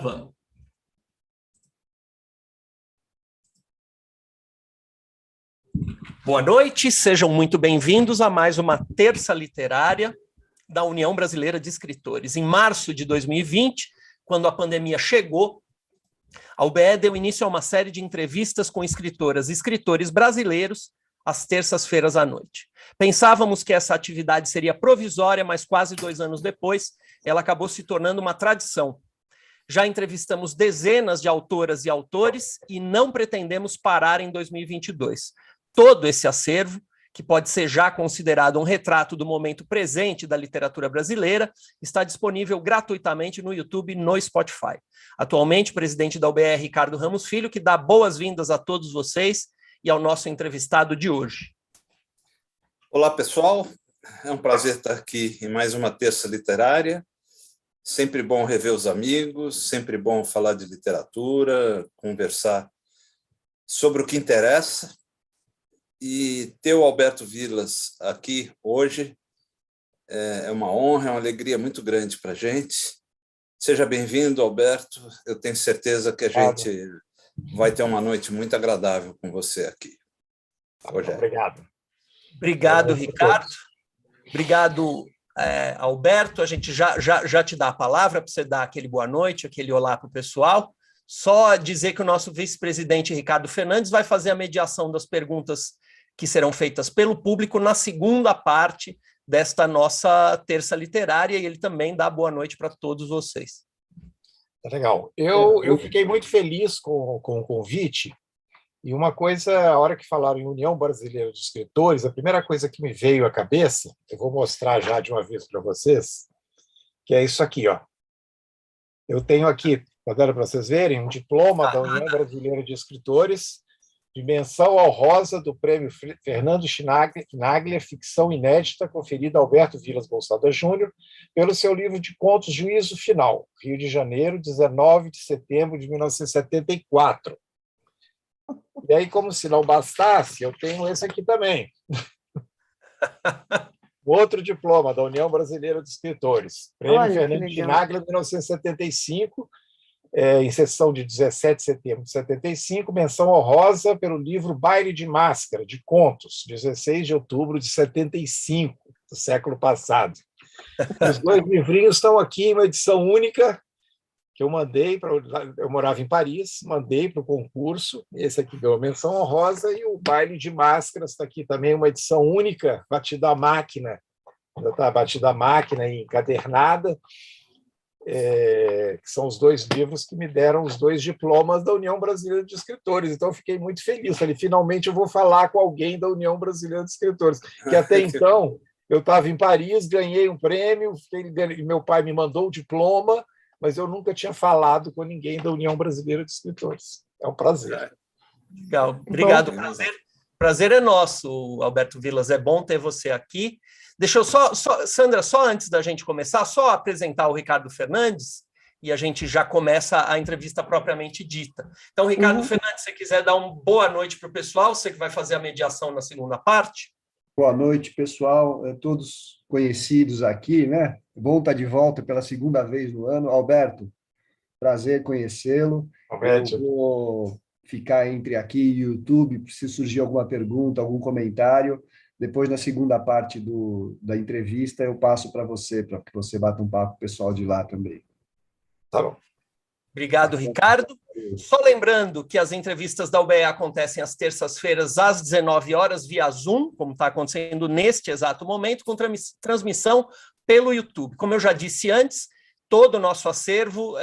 Vamos. Boa noite, sejam muito bem-vindos a mais uma terça literária da União Brasileira de Escritores. Em março de 2020, quando a pandemia chegou, a UBE deu início a uma série de entrevistas com escritoras e escritores brasileiros às terças-feiras à noite. Pensávamos que essa atividade seria provisória, mas quase 2 anos depois, ela acabou se tornando uma tradição. Já entrevistamos dezenas de autoras e autores e não pretendemos parar em 2022. Todo esse acervo, que pode ser já considerado um retrato do momento presente da literatura brasileira, está disponível gratuitamente no YouTube e no Spotify. Atualmente, o presidente da UBE, Ricardo Ramos Filho, que dá boas-vindas a todos vocês e ao nosso entrevistado de hoje. Olá, pessoal. É um prazer estar aqui em mais uma terça literária. Sempre bom rever os amigos, sempre bom falar de literatura, conversar sobre o que interessa. E ter o Alberto Vilas aqui hoje é uma honra, é uma alegria muito grande para a gente. Seja bem-vindo, Alberto. Eu tenho certeza que a gente vai ter uma noite muito agradável com você aqui. Obrigado. Obrigado, Ricardo. Obrigado, Alberto. A gente já te dá a palavra para você dar aquele boa noite, aquele olá para o pessoal. Só dizer que o nosso vice-presidente Ricardo Fernandes vai fazer a mediação das perguntas que serão feitas pelo público na segunda parte desta nossa terça literária, e ele também dá boa noite para todos vocês. Legal. Eu fiquei muito feliz com o convite, e uma coisa, a hora que falaram em União Brasileira de Escritores, a primeira coisa que me veio à cabeça, eu vou mostrar já de uma vez para vocês, que é isso aqui, ó. Eu tenho aqui, para vocês verem, um diploma da União Brasileira de Escritores, de menção honrosa do Prêmio Fernando Chinaglia, ficção inédita, conferida a Alberto Vilas Bolsada Júnior, pelo seu livro de contos Juízo Final, Rio de Janeiro, 19 de setembro de 1974. E aí, como se não bastasse, eu tenho esse aqui também. Outro diploma da União Brasileira de Escritores, Prêmio Fernando Chinaglia, 1975, em sessão de 17 de setembro de 75, menção honrosa pelo livro Baile de Máscara, de contos, 16 de outubro de 75, do século passado. Os 2 livrinhos estão aqui em uma edição única, que eu mandei para... Eu morava em Paris, mandei para o concurso, esse aqui deu a menção honrosa, e o Baile de Máscaras está aqui também, uma edição única, batida à máquina, ainda está batida à máquina e encadernada, que são os 2 livros que me deram os 2 diplomas da União Brasileira de Escritores. Então, eu fiquei muito feliz. Falei, finalmente eu vou falar com alguém da União Brasileira de Escritores, que até então eu estava em Paris, ganhei um prêmio, meu pai me mandou o diploma, mas eu nunca tinha falado com ninguém da União Brasileira de Escritores. É um prazer. Legal. Obrigado. Prazer é nosso, Alberto Vilas. É bom ter você aqui. Deixa eu Sandra, só antes da gente começar, só apresentar o Ricardo Fernandes, e a gente já começa a entrevista propriamente dita. Então, Ricardo Fernandes, se você quiser dar uma boa noite para o pessoal, você que vai fazer a mediação na segunda parte. Boa noite, pessoal, todos conhecidos aqui, né? Bom estar de volta pela segunda vez no ano. Alberto, prazer conhecê-lo. Eu vou ficar entre aqui e YouTube, se surgir alguma pergunta, algum comentário. Depois, na segunda parte da entrevista, eu passo para que você bata um papo com o pessoal de lá também. Tá bom. Obrigado, Ricardo. Só lembrando que as entrevistas da UBE acontecem às terças-feiras, às 19 horas, via Zoom, como está acontecendo neste exato momento, com transmissão pelo YouTube. Como eu já disse antes, todo o nosso acervo,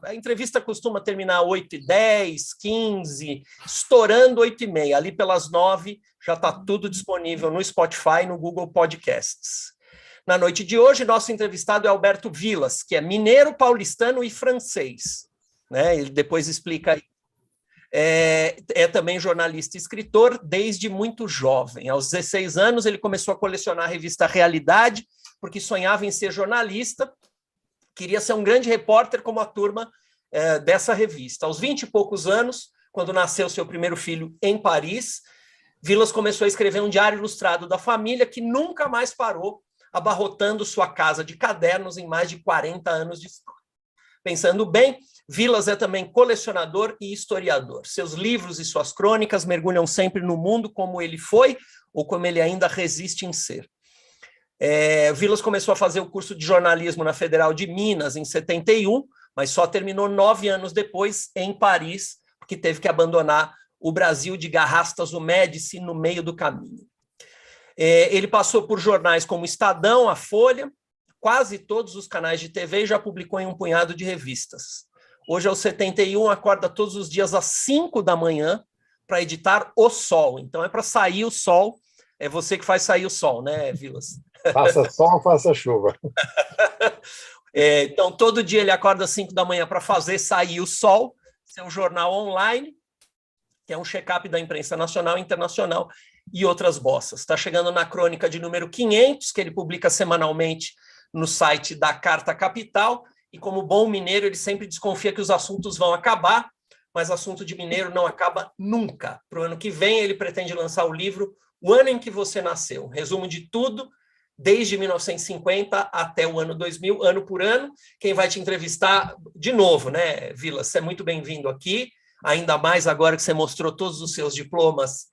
a entrevista costuma terminar 8h10, 15, estourando 8h30. Ali pelas 9 já está tudo disponível no Spotify e no Google Podcasts. Na noite de hoje, nosso entrevistado é Alberto Vilas, que é mineiro, paulistano e francês. Né? Ele depois explica aí. É também jornalista e escritor desde muito jovem. Aos 16 anos, ele começou a colecionar a revista Realidade, porque sonhava em ser jornalista, queria ser um grande repórter como a turma dessa revista. Aos 20 e poucos anos, quando nasceu seu primeiro filho em Paris, Vilas começou a escrever um diário ilustrado da família que nunca mais parou, abarrotando sua casa de cadernos em mais de 40 anos de história. Pensando bem, Vilas é também colecionador e historiador. Seus livros e suas crônicas mergulham sempre no mundo como ele foi ou como ele ainda resiste em ser. Vilas começou a fazer o curso de jornalismo na Federal de Minas em 71, mas só terminou 9 anos depois em Paris, porque teve que abandonar o Brasil de Garrastas o Médici no meio do caminho. Ele passou por jornais como Estadão, A Folha, quase todos os canais de TV e já publicou em um punhado de revistas. Hoje, aos 71, acorda todos os dias às 5 da manhã para editar O Sol. Então, é para sair o sol. É você que faz sair o sol, né, Vilas? Faça sol, faça chuva. Então, todo dia ele acorda às 5 da manhã para fazer sair o sol, seu jornal online, que é um check-up da imprensa nacional e internacional e outras bossas. Está chegando na crônica de número 500, que ele publica semanalmente no site da Carta Capital, e como bom mineiro, ele sempre desconfia que os assuntos vão acabar, mas assunto de mineiro não acaba nunca. Para o ano que vem, ele pretende lançar o livro O Ano em que Você Nasceu, resumo de tudo, desde 1950 até o ano 2000, ano por ano. Quem vai te entrevistar de novo, né, Vilas? Você é muito bem-vindo aqui, ainda mais agora que você mostrou todos os seus diplomas.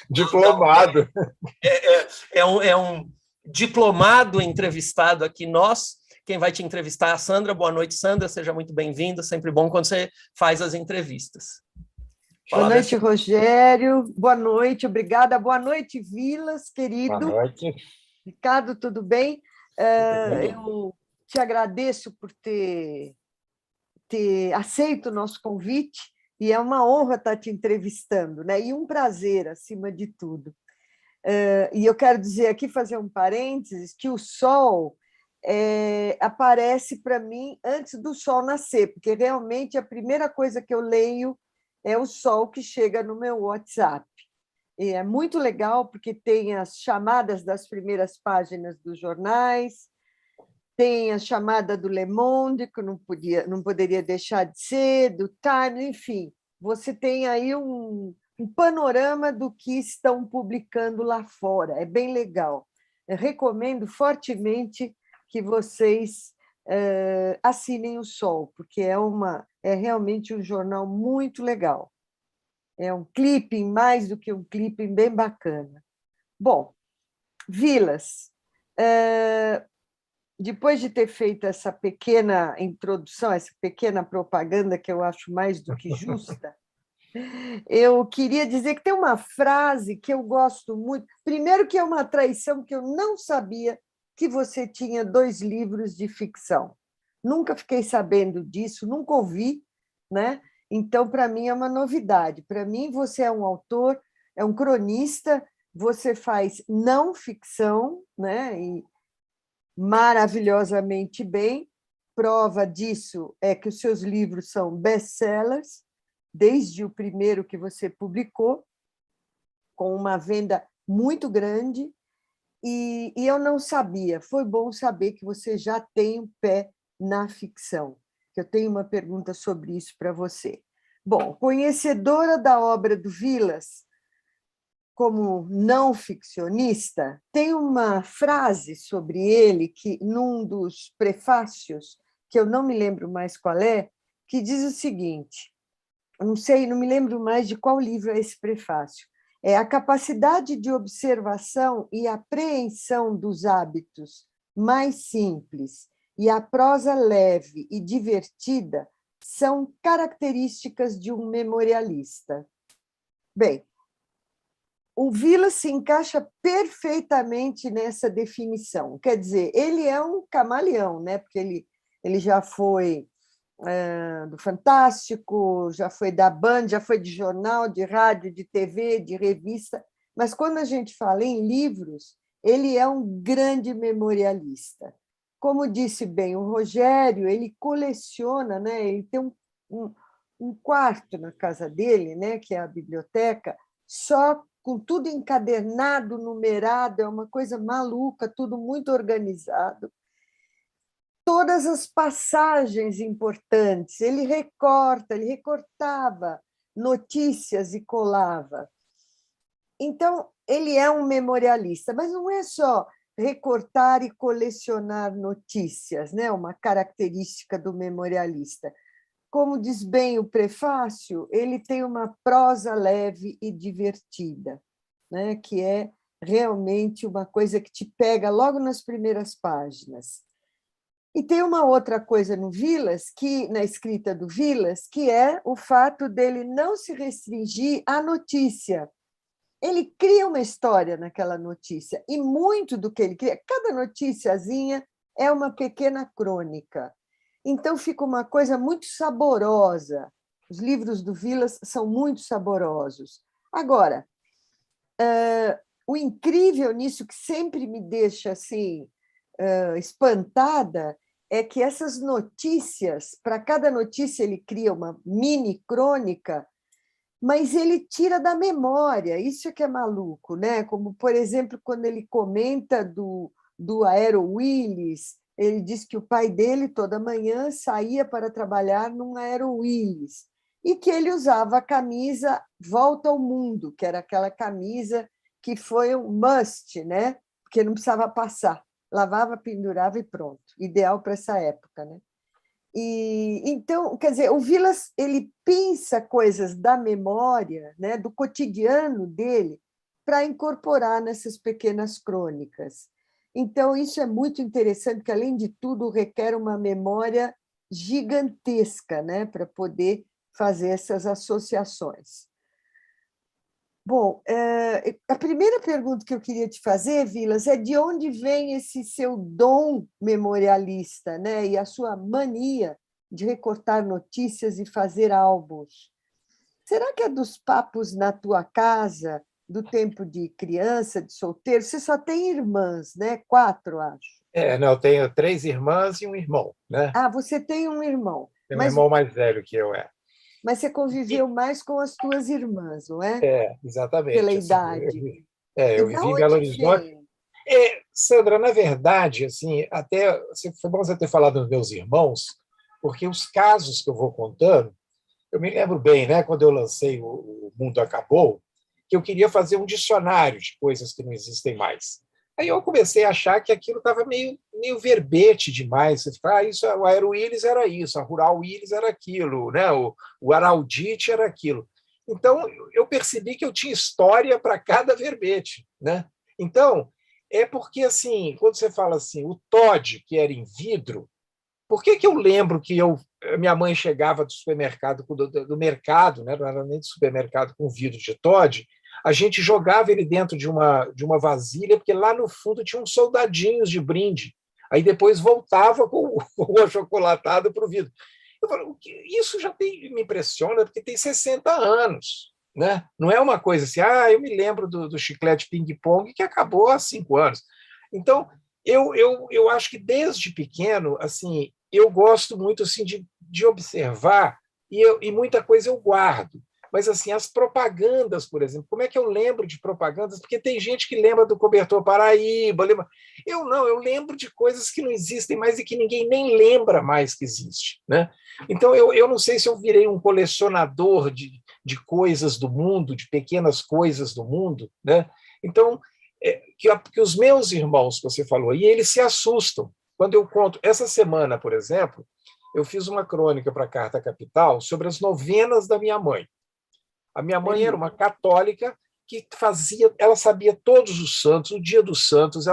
Diplomado. É um diplomado entrevistado aqui nós. Quem vai te entrevistar é a Sandra. Boa noite, Sandra. Seja muito bem-vinda. Sempre bom quando você faz as entrevistas. Boa noite, Rogério. Boa noite, obrigada. Boa noite, Vilas, querido. Boa noite. Ricardo, tudo bem? Eu te agradeço por ter aceito o nosso convite e é uma honra estar te entrevistando, né? E um prazer, acima de tudo. E eu quero dizer aqui, fazer um parênteses, que o sol aparece para mim antes do sol nascer, porque realmente a primeira coisa que eu leio é o sol que chega no meu WhatsApp. E é muito legal, porque tem as chamadas das primeiras páginas dos jornais, tem a chamada do Le Monde, que não poderia deixar de ser, do Time, enfim. Você tem aí um panorama do que estão publicando lá fora. É bem legal. Eu recomendo fortemente que vocês assinem o Sol, porque é realmente um jornal muito legal. É um clipping, mais do que um clipping, bem bacana. Bom, Vilas, depois de ter feito essa pequena introdução, essa pequena propaganda que eu acho mais do que justa, eu queria dizer que tem uma frase que eu gosto muito. Primeiro, que é uma traição, que eu não sabia que você tinha 2 livros de ficção. Nunca fiquei sabendo disso, nunca ouvi, né? Então, para mim, é uma novidade. Para mim, você é um autor, é um cronista, você faz não ficção, né? E maravilhosamente bem. Prova disso é que os seus livros são best-sellers, desde o primeiro que você publicou, com uma venda muito grande. E eu não sabia, foi bom saber que você já tem um pé na ficção. Eu tenho uma pergunta sobre isso para você. Bom, conhecedora da obra do Vilas, como não ficcionista, tem uma frase sobre ele, que num dos prefácios, que eu não me lembro mais qual é, que diz o seguinte, não me lembro mais de qual livro é esse prefácio, a capacidade de observação e apreensão dos hábitos mais simples e a prosa leve e divertida são características de um memorialista. Bem, o Vilas se encaixa perfeitamente nessa definição. Quer dizer, ele é um camaleão, né? Porque ele já foi do Fantástico, já foi da Band, já foi de jornal, de rádio, de TV, de revista, mas quando a gente fala em livros, ele é um grande memorialista. Como disse bem o Rogério, ele coleciona, né? Ele tem um quarto na casa dele, né? Que é a biblioteca, só com tudo encadernado, numerado, é uma coisa maluca, tudo muito organizado. Todas as passagens importantes, ele recortava notícias e colava. Então, ele é um memorialista, mas não é só recortar e colecionar notícias, né? Uma característica do memorialista. Como diz bem o prefácio, ele tem uma prosa leve e divertida, né? Que é realmente uma coisa que te pega logo nas primeiras páginas. E tem uma outra coisa no Vilas, na escrita do Vilas, que é o fato dele não se restringir à notícia. Ele cria uma história naquela notícia, e muito do que ele cria, cada noticiazinha é uma pequena crônica. Então fica uma coisa muito saborosa. Os livros do Vilas são muito saborosos. Agora, o incrível nisso, que sempre me deixa assim espantada, é que essas notícias, para cada notícia ele cria uma mini crônica, mas ele tira da memória, isso é que é maluco, né? Como, por exemplo, quando ele comenta do Aero Willis, ele diz que o pai dele, toda manhã, saía para trabalhar num Aero Willis, e que ele usava a camisa Volta ao Mundo, que era aquela camisa que foi um must, né? Porque não precisava passar. Lavava, pendurava e pronto. Ideal para essa época, né? E então, quer dizer, o Vilas ele pensa coisas da memória, né, do cotidiano dele, para incorporar nessas pequenas crônicas. Então, isso é muito interessante, porque, além de tudo, requer uma memória gigantesca, né, para poder fazer essas associações. Bom, a primeira pergunta que eu queria te fazer, Vilas, é de onde vem esse seu dom memorialista, né? E a sua mania de recortar notícias e fazer álbuns? Será que é dos papos na tua casa, do tempo de criança, de solteiro? Você só tem irmãs, né? 4, acho. Não, eu tenho 3 irmãs e um irmão, né? Ah, você tem um irmão. Tem um irmão mais velho que eu, Mas você conviveu mais com as tuas irmãs, não é? Exatamente. Pela assim, idade. eu E da vivi em Belo onde Horizonte. vem? Sandra, na verdade, assim, até foi bom você ter falado dos meus irmãos, porque os casos que eu vou contando, eu me lembro bem, né, quando eu lancei o Mundo Acabou, que eu queria fazer um dicionário de coisas que não existem mais. Aí eu comecei a achar que aquilo estava meio verbete demais. Você fica, isso, o Aero Willis era isso, a Rural Willis era aquilo, né? o Araldite era aquilo. Então, eu percebi que eu tinha história para cada verbete, né? Então, é porque, assim, quando você fala assim, o Toddy, que era em vidro, por que eu lembro que minha mãe chegava do supermercado, do mercado, né? Não era nem do supermercado, com vidro de Toddy, a gente jogava ele dentro de uma vasilha, porque lá no fundo tinha uns soldadinhos de brinde. Aí depois voltava com o achocolatado para o vidro. Eu falo, isso já me impressiona, porque tem 60 anos. Né? Não é uma coisa assim, eu me lembro do chiclete ping-pong que acabou há 5 anos. Então, eu acho que desde pequeno, assim, eu gosto muito assim, de observar e muita coisa eu guardo. Mas assim, as propagandas, por exemplo, como é que eu lembro de propagandas? Porque tem gente que lembra do Cobertor Paraíba, eu não, eu lembro de coisas que não existem mais e que ninguém nem lembra mais que existe. Né? Então, eu não sei se eu virei um colecionador de coisas do mundo, de pequenas coisas do mundo. Né? Então, que os meus irmãos, que você falou, e eles se assustam. Quando eu conto, essa semana, por exemplo, eu fiz uma crônica para a Carta Capital sobre as novenas da minha mãe. A minha mãe era uma católica que ela sabia todos os santos, o dia dos santos,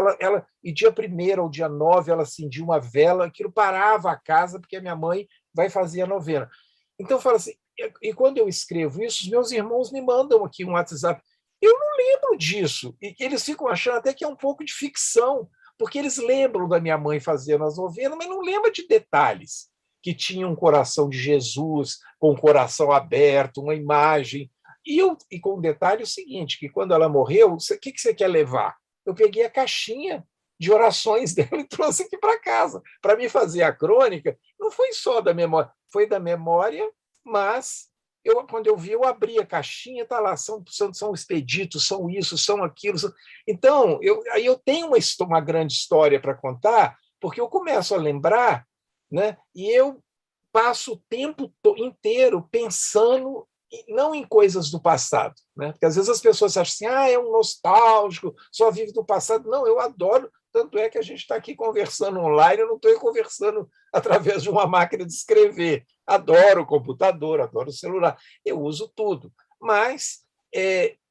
e dia 1º ao dia 9 ela acendia uma vela, aquilo parava a casa, porque a minha mãe vai fazer a novena. Então, fala assim, e quando eu escrevo isso, os meus irmãos me mandam aqui um WhatsApp. Eu não lembro disso, e eles ficam achando até que é um pouco de ficção, porque eles lembram da minha mãe fazendo as novenas, mas não lembram de detalhes. Que tinha um coração de Jesus, com o coração aberto, uma imagem. E com o detalhe o seguinte, que quando ela morreu, o que você quer levar? Eu peguei a caixinha de orações dela e trouxe aqui para casa. Para me fazer a crônica, não foi só da memória, foi da memória, mas quando eu vi, eu abri a caixinha, está lá, são expeditos, são isso, são aquilo. Então, aí eu tenho uma grande história para contar, porque eu começo a lembrar, né? E eu passo o tempo inteiro pensando não em coisas do passado, né? Porque às vezes as pessoas acham assim, é um nostálgico, só vive do passado. Não, eu adoro Tanto é que a gente está aqui conversando online, eu não estou conversando através de uma máquina de escrever. Adoro o computador, adoro o celular, eu uso tudo. Mas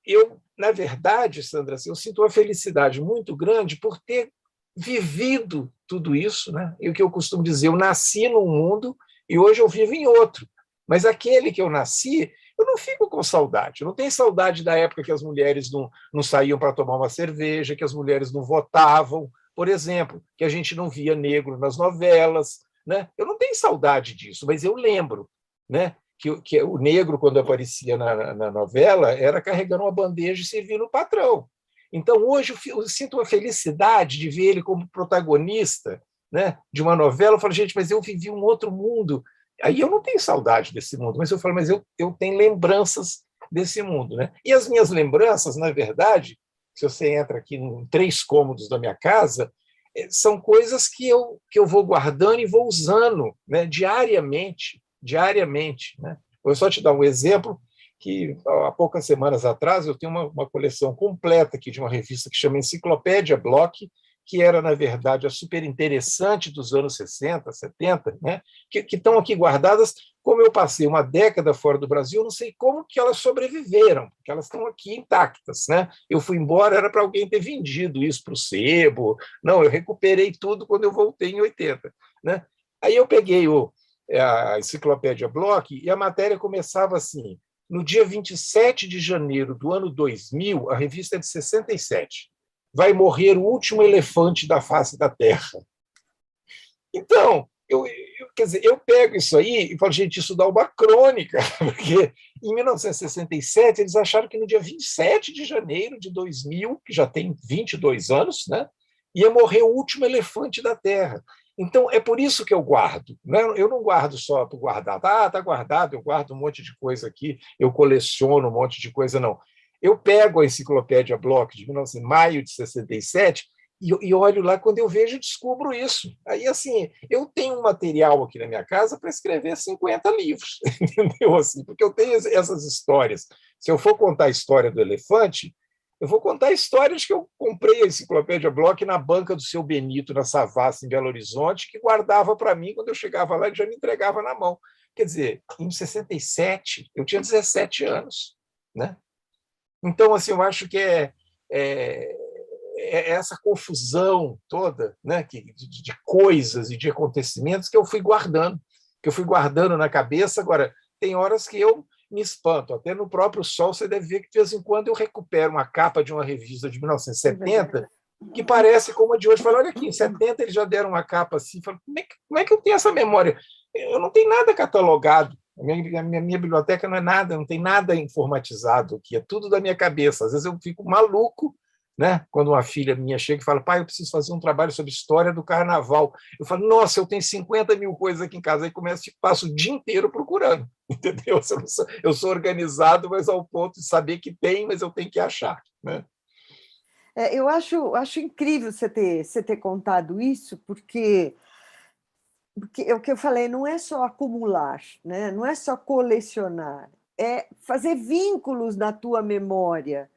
eu, na verdade, Sandra, assim, eu sinto uma felicidade muito grande por ter vivido tudo isso, né? E o que eu costumo dizer, eu nasci num mundo e hoje eu vivo em outro. Mas aquele que eu nasci, eu não fico com saudade. Eu não tenho saudade da época que as mulheres não saíam para tomar uma cerveja, que as mulheres não votavam, por exemplo, que a gente não via negro nas novelas. Né? Eu não tenho saudade disso, mas eu lembro, né, que o negro, quando aparecia na novela, era carregando uma bandeja e servindo o patrão. Então, hoje, eu sinto uma felicidade de ver ele como protagonista, né, de uma novela. Eu falo, gente, mas eu vivi um outro mundo. Aí eu não tenho saudade desse mundo, mas eu falo, mas eu tenho lembranças desse mundo. Né? E as minhas lembranças, na verdade, se você entra aqui em 3 cômodos da minha casa, são coisas que eu vou guardando e vou usando, né, diariamente. Né? Vou só te dar um exemplo, que há poucas semanas atrás eu tenho uma coleção completa aqui de uma revista que chama Enciclopédia Block, que era, na verdade, a super interessante dos anos 60, 70, né? que estão aqui guardadas. Como eu passei uma década fora do Brasil, eu não sei como que elas sobreviveram, porque elas estão aqui intactas. Né? Eu fui embora, era para alguém ter vendido isso para o sebo. Não, eu recuperei tudo quando eu voltei em 80. Né? Aí eu peguei a Enciclopédia Block e a matéria começava assim: no dia 27 de janeiro do ano 2000, a revista é de 67, vai morrer o último elefante da face da Terra. Então, quer dizer, eu pego isso aí e falo, gente, isso dá uma crônica, porque em 1967 eles acharam que no dia 27 de janeiro de 2000, que já tem 22 anos, né, ia morrer o último elefante da Terra. Então, é por isso que eu guardo. Né? Eu não guardo só para guardar. Está guardado, eu guardo um monte de coisa aqui, eu coleciono um monte de coisa, não. Eu pego a Enciclopédia Block de maio de 67 e olho lá, quando eu vejo, descubro isso. Aí, assim, eu tenho um material aqui na minha casa para escrever 50 livros, entendeu? Assim, porque eu tenho essas histórias. Se eu for contar a história do elefante, eu vou contar histórias que eu comprei a Enciclopédia Block na banca do seu Benito, na Savassi, em Belo Horizonte, que guardava para mim quando eu chegava lá e já me entregava na mão. Quer dizer, em 67, eu tinha 17 anos. Né? Então, assim, eu acho que é essa confusão toda, né, de coisas e de acontecimentos que eu fui guardando na cabeça. Agora, tem horas que eu me espanto. Até no próprio Sol, você deve ver que, de vez em quando, eu recupero uma capa de uma revista de 1970 que parece como a de hoje. Falo, olha aqui, em 70 eles já deram uma capa assim. Falo, como é que eu tenho essa memória? Eu não tenho nada catalogado. A minha biblioteca não é nada, não tem nada informatizado aqui, é tudo da minha cabeça. Às vezes eu fico maluco, né? Quando uma filha minha chega e fala, pai, eu preciso fazer um trabalho sobre história do carnaval. Eu falo, nossa, eu tenho 50 mil coisas aqui em casa. Aí passo o dia inteiro procurando, entendeu? Eu sou organizado, mas ao ponto de saber que tem, mas eu tenho que achar. Né? Eu acho incrível você ter contado isso, porque é o que eu falei, não é só acumular, né? Não é só colecionar, é fazer vínculos na tua memória,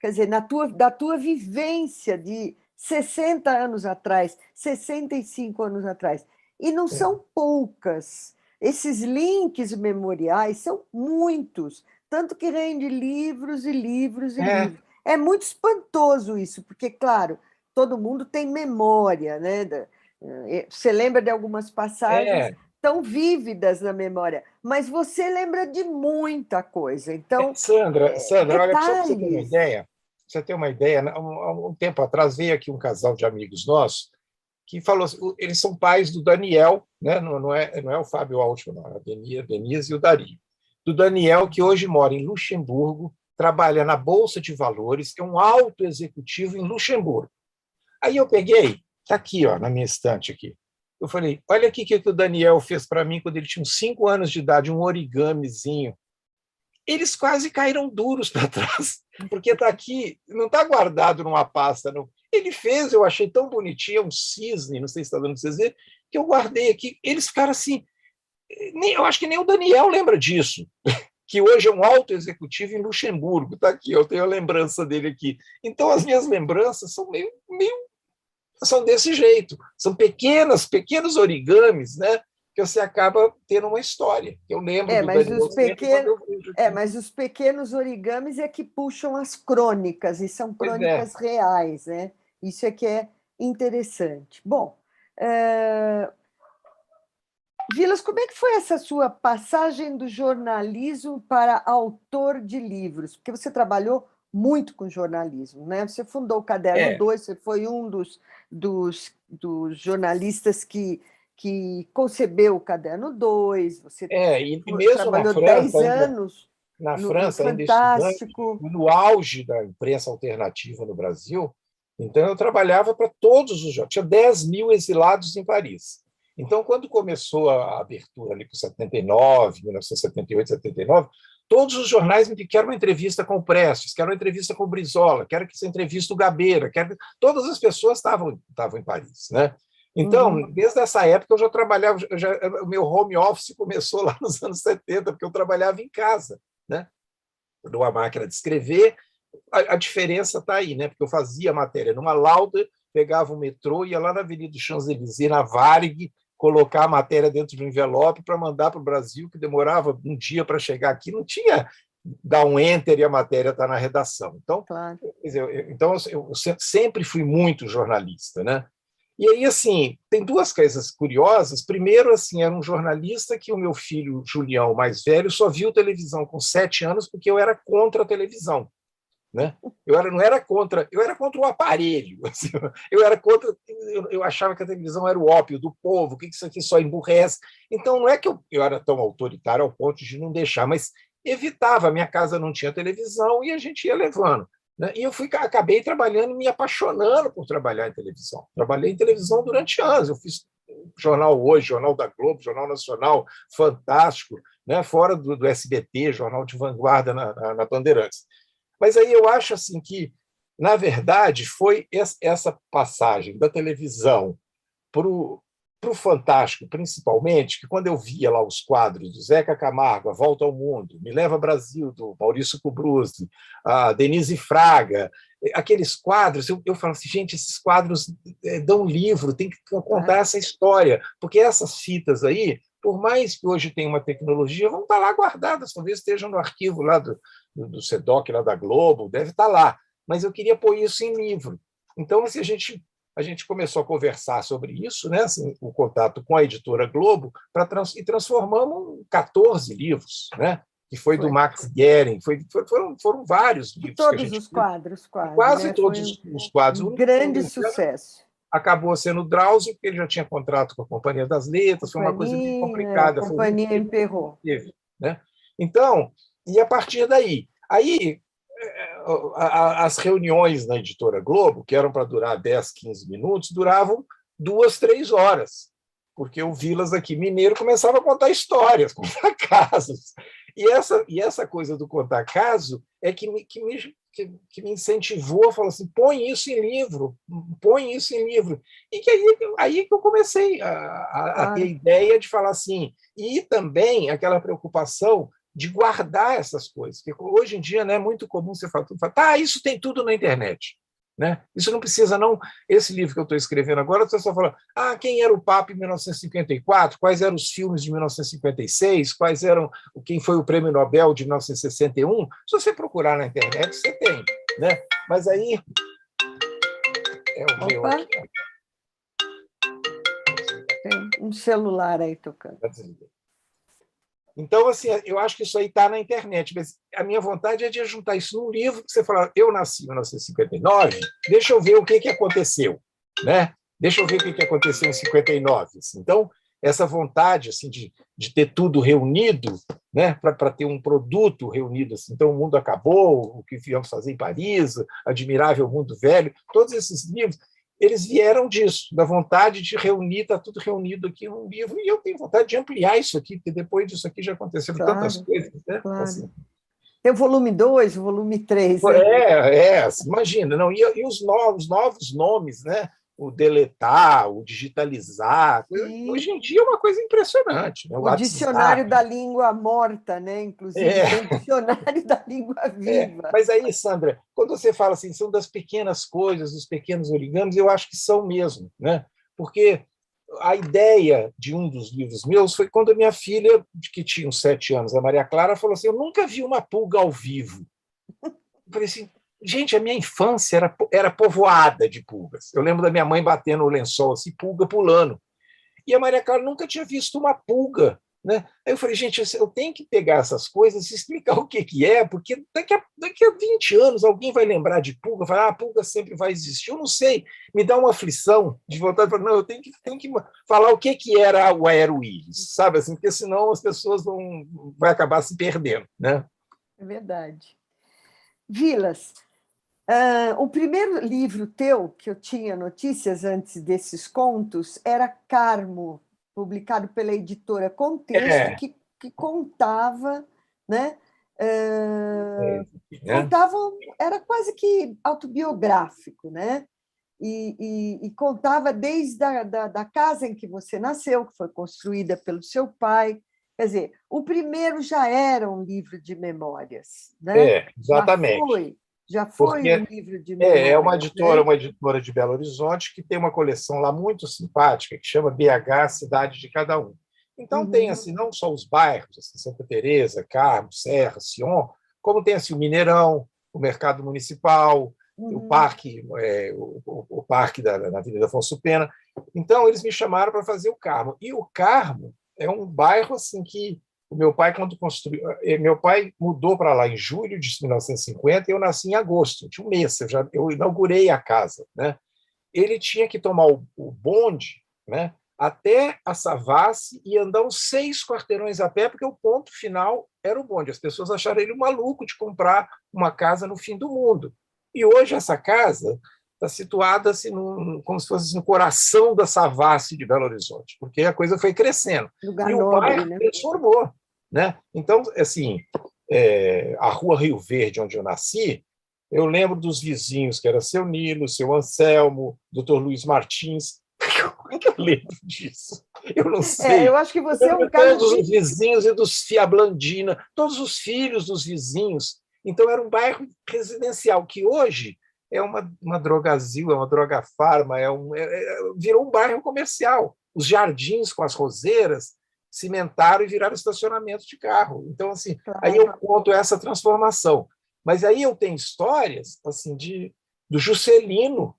quer dizer, da tua vivência de 60 anos atrás, 65 anos atrás. E não são poucas. Esses links memoriais são muitos, tanto que rende livros e livros e livros. É muito espantoso isso, porque, claro, todo mundo tem memória, né? Você lembra de algumas passagens tão vívidas na memória, mas você lembra de muita coisa. Então, Sandra, olha, só para você ter uma ideia, há um tempo atrás veio aqui um casal de amigos nossos que falou assim, eles são pais do Daniel, né? Não é o Fábio Altman, não, é a Denise e o Dario. Do Daniel, que hoje mora em Luxemburgo, trabalha na Bolsa de Valores, é um alto executivo em Luxemburgo. Aí eu peguei, está aqui, ó, na minha estante aqui. Eu falei, olha aqui o que o Daniel fez para mim quando ele tinha uns 5 anos de idade, um origamizinho. Eles quase caíram duros para trás, porque está aqui, não está guardado numa pasta. Não. Ele fez, eu achei tão bonitinho, um cisne, não sei se está dando para vocês verem, que eu guardei aqui. Eles ficaram assim, eu acho que nem o Daniel lembra disso, que hoje é um alto executivo em Luxemburgo. Está aqui, eu tenho a lembrança dele aqui. Então, as minhas lembranças são meio são desse jeito. São pequenos origamis, né, que você acaba tendo uma história. Eu lembro do Daniel Sena, mas os pequenos origamis é que puxam as crônicas, e são crônicas reais, né? Isso é que é interessante. Bom, Vilas, como é que foi essa sua passagem do jornalismo para autor de livros? Porque você trabalhou muito com jornalismo, né? Você fundou o Caderno 2, você foi um dos jornalistas que concebeu o Caderno 2, você e mesmo trabalhou na França, 10 anos na no França, ainda Fantástico. estudante, no auge da imprensa alternativa no Brasil. Então, eu trabalhava para todos os jornais. Tinha 10 mil exilados em Paris. Então, quando começou a abertura ali com 79, 1978, 79, todos os jornais me querem uma entrevista com o Prestes, quero uma entrevista com o Brizola, quero que essa entrevista o Gabeira, todas as pessoas estavam em Paris, né? Então, desde essa época eu já trabalhava, o meu home office começou lá nos anos 70, porque eu trabalhava em casa, né? Numa máquina de escrever. A diferença está aí, né? Porque eu fazia matéria numa lauda, pegava o metrô, ia lá na Avenida Champs-Élysées, na Varig, colocar a matéria dentro de um envelope para mandar para o Brasil, que demorava um dia para chegar aqui, não tinha dar um enter e a matéria está na redação. Então, claro. Eu sempre fui muito jornalista, né? E aí, assim, tem duas coisas curiosas. Primeiro, assim, era um jornalista que o meu filho, Julião, mais velho, só viu televisão com 7 anos porque eu era contra a televisão, né? Eu era contra o aparelho. Assim, eu achava que a televisão era o ópio do povo, que isso aqui só emburrece. Então, não é que eu era tão autoritário ao ponto de não deixar, mas evitava. A minha casa não tinha televisão e a gente ia levando, né? E eu acabei trabalhando, me apaixonando por trabalhar em televisão. Trabalhei em televisão durante anos. Eu fiz Jornal Hoje, Jornal da Globo, Jornal Nacional, Fantástico, né? Fora do SBT, Jornal de Vanguarda na Bandeirantes. Mas aí eu acho assim que, na verdade, foi essa passagem da televisão para o Fantástico, principalmente, que quando eu via lá os quadros do Zeca Camargo, A Volta ao Mundo, Me Leva Brasil, do Maurício Kubrusli, a Denise Fraga, aqueles quadros, eu falo assim, gente, esses quadros dão livro, tem que contar essa história, porque essas fitas aí, por mais que hoje tenha uma tecnologia, vão estar lá guardadas, talvez estejam no arquivo lá do SEDOC, lá da Globo, deve estar lá, mas eu queria pôr isso em livro. Então, assim, a gente começou a conversar sobre isso, né, assim, o contato com a editora Globo, e transformamos 14 livros, né, que foi do Max Guerin, foram vários livros. Todos os quadros, quase, né? Todos os quadros. Um grande sucesso. Acabou sendo Drauzio, porque ele já tinha contrato com a Companhia das Letras, foi uma coisa bem complicada. A companhia emperrou. Né? Então, e a partir daí, as reuniões na editora Globo, que eram para durar 10, 15 minutos, duravam 2, 3 horas, porque o Vilas aqui, mineiro, começava a contar histórias, contar casos. E essa coisa do contar caso é que me incentivou a falar assim, põe isso em livro. E que aí que eu comecei a ter ideia de falar assim, e também aquela preocupação de guardar essas coisas, porque hoje em dia, né, é muito comum você falar, tá, isso tem tudo na internet, né? Isso não precisa, não. Esse livro que eu estou escrevendo agora, você só fala, quem era o Papa em 1954, quais eram os filmes de 1956, quem foi o Prêmio Nobel de 1961, se você procurar na internet, você tem, né? Mas aí o meu aqui. Tem um celular aí tocando. Então, assim, eu acho que isso aí está na internet, mas a minha vontade é de juntar isso num livro que você fala, eu nasci em 1959, deixa eu ver o que aconteceu, né? Deixa eu ver o que aconteceu em 59. Assim. Então, essa vontade assim, de ter tudo reunido, né? Para ter um produto reunido. Assim. Então, O Mundo Acabou, O que Viemos Fazer em Paris, Admirável Mundo Velho, todos esses livros, eles vieram disso, da vontade de reunir, está tudo reunido aqui num livro, e eu tenho vontade de ampliar isso aqui, porque depois disso aqui já aconteceram tantas coisas. Né? Claro. Assim. Tem o volume 2, o volume 3. Imagina. Não, e os novos nomes, né? o deletar, o digitalizar. Hoje em dia é uma coisa impressionante. Né? O dicionário da língua morta, né? Inclusive, tem o dicionário da língua viva. Mas aí, Sandra, quando você fala assim, são das pequenas coisas, dos pequenos origamis, eu acho que são mesmo, né? Porque a ideia de um dos livros meus foi quando a minha filha, que tinha uns 7 anos, a Maria Clara, falou assim: eu nunca vi uma pulga ao vivo. Eu falei assim, gente, a minha infância era povoada de pulgas. Eu lembro da minha mãe batendo o lençol, assim, pulga pulando. E a Maria Clara nunca tinha visto uma pulga. Né? Aí eu falei, gente, eu tenho que pegar essas coisas e explicar o que é, porque daqui a 20 anos alguém vai lembrar de pulga, falar, a pulga sempre vai existir. Eu não sei, me dá uma aflição de voltar e falar, não, eu tenho que falar o que era o aeroíris, sabe? Assim, porque senão as pessoas vai acabar se perdendo. Né? É verdade. Vilas, o primeiro livro teu, que eu tinha notícias antes desses contos, era Carmo, publicado pela editora Contexto, que contava, né? Contava, era quase que autobiográfico, né? E contava desde da casa em que você nasceu, que foi construída pelo seu pai. Quer dizer, o primeiro já era um livro de memórias, né? Exatamente. Já foi um livro de memórias. É uma editora de Belo Horizonte que tem uma coleção lá muito simpática que chama BH Cidade de Cada Um. Então tem assim não só os bairros, assim, Santa Teresa, Carmo, Serra, Sion, como tem assim o Mineirão, o Mercado Municipal, o parque, o parque da Avenida Afonso Pena. Então eles me chamaram para fazer o Carmo. E o Carmo é um bairro assim que o meu pai, quando construiu, meu pai mudou para lá em julho de 1950 e eu nasci em agosto, de um mês. Eu inaugurei a casa, né? Ele tinha que tomar o bonde, né, até a Savassi e andar uns 6 quarteirões a pé, porque o ponto final era o bonde. As pessoas acharam ele maluco de comprar uma casa no fim do mundo. E hoje essa casa está situada assim, como se fosse no coração da Savassi de Belo Horizonte, porque a coisa foi crescendo. E o bairro transformou. Né? Então, assim, a Rua Rio Verde, onde eu nasci, eu lembro dos vizinhos, que era seu Nilo, seu Anselmo, Dr. Luiz Martins. Como é que eu lembro disso? Eu não sei. Eu acho que você é um cara... Todos os vizinhos e dos Fiablandina, todos os filhos dos vizinhos. Então, era um bairro residencial, que hoje é uma drogazil, é uma drogafarma, virou um bairro comercial. Os jardins com as roseiras cimentaram e viraram estacionamento de carro. Então, assim, aí eu conto essa transformação. Mas aí eu tenho histórias assim do Juscelino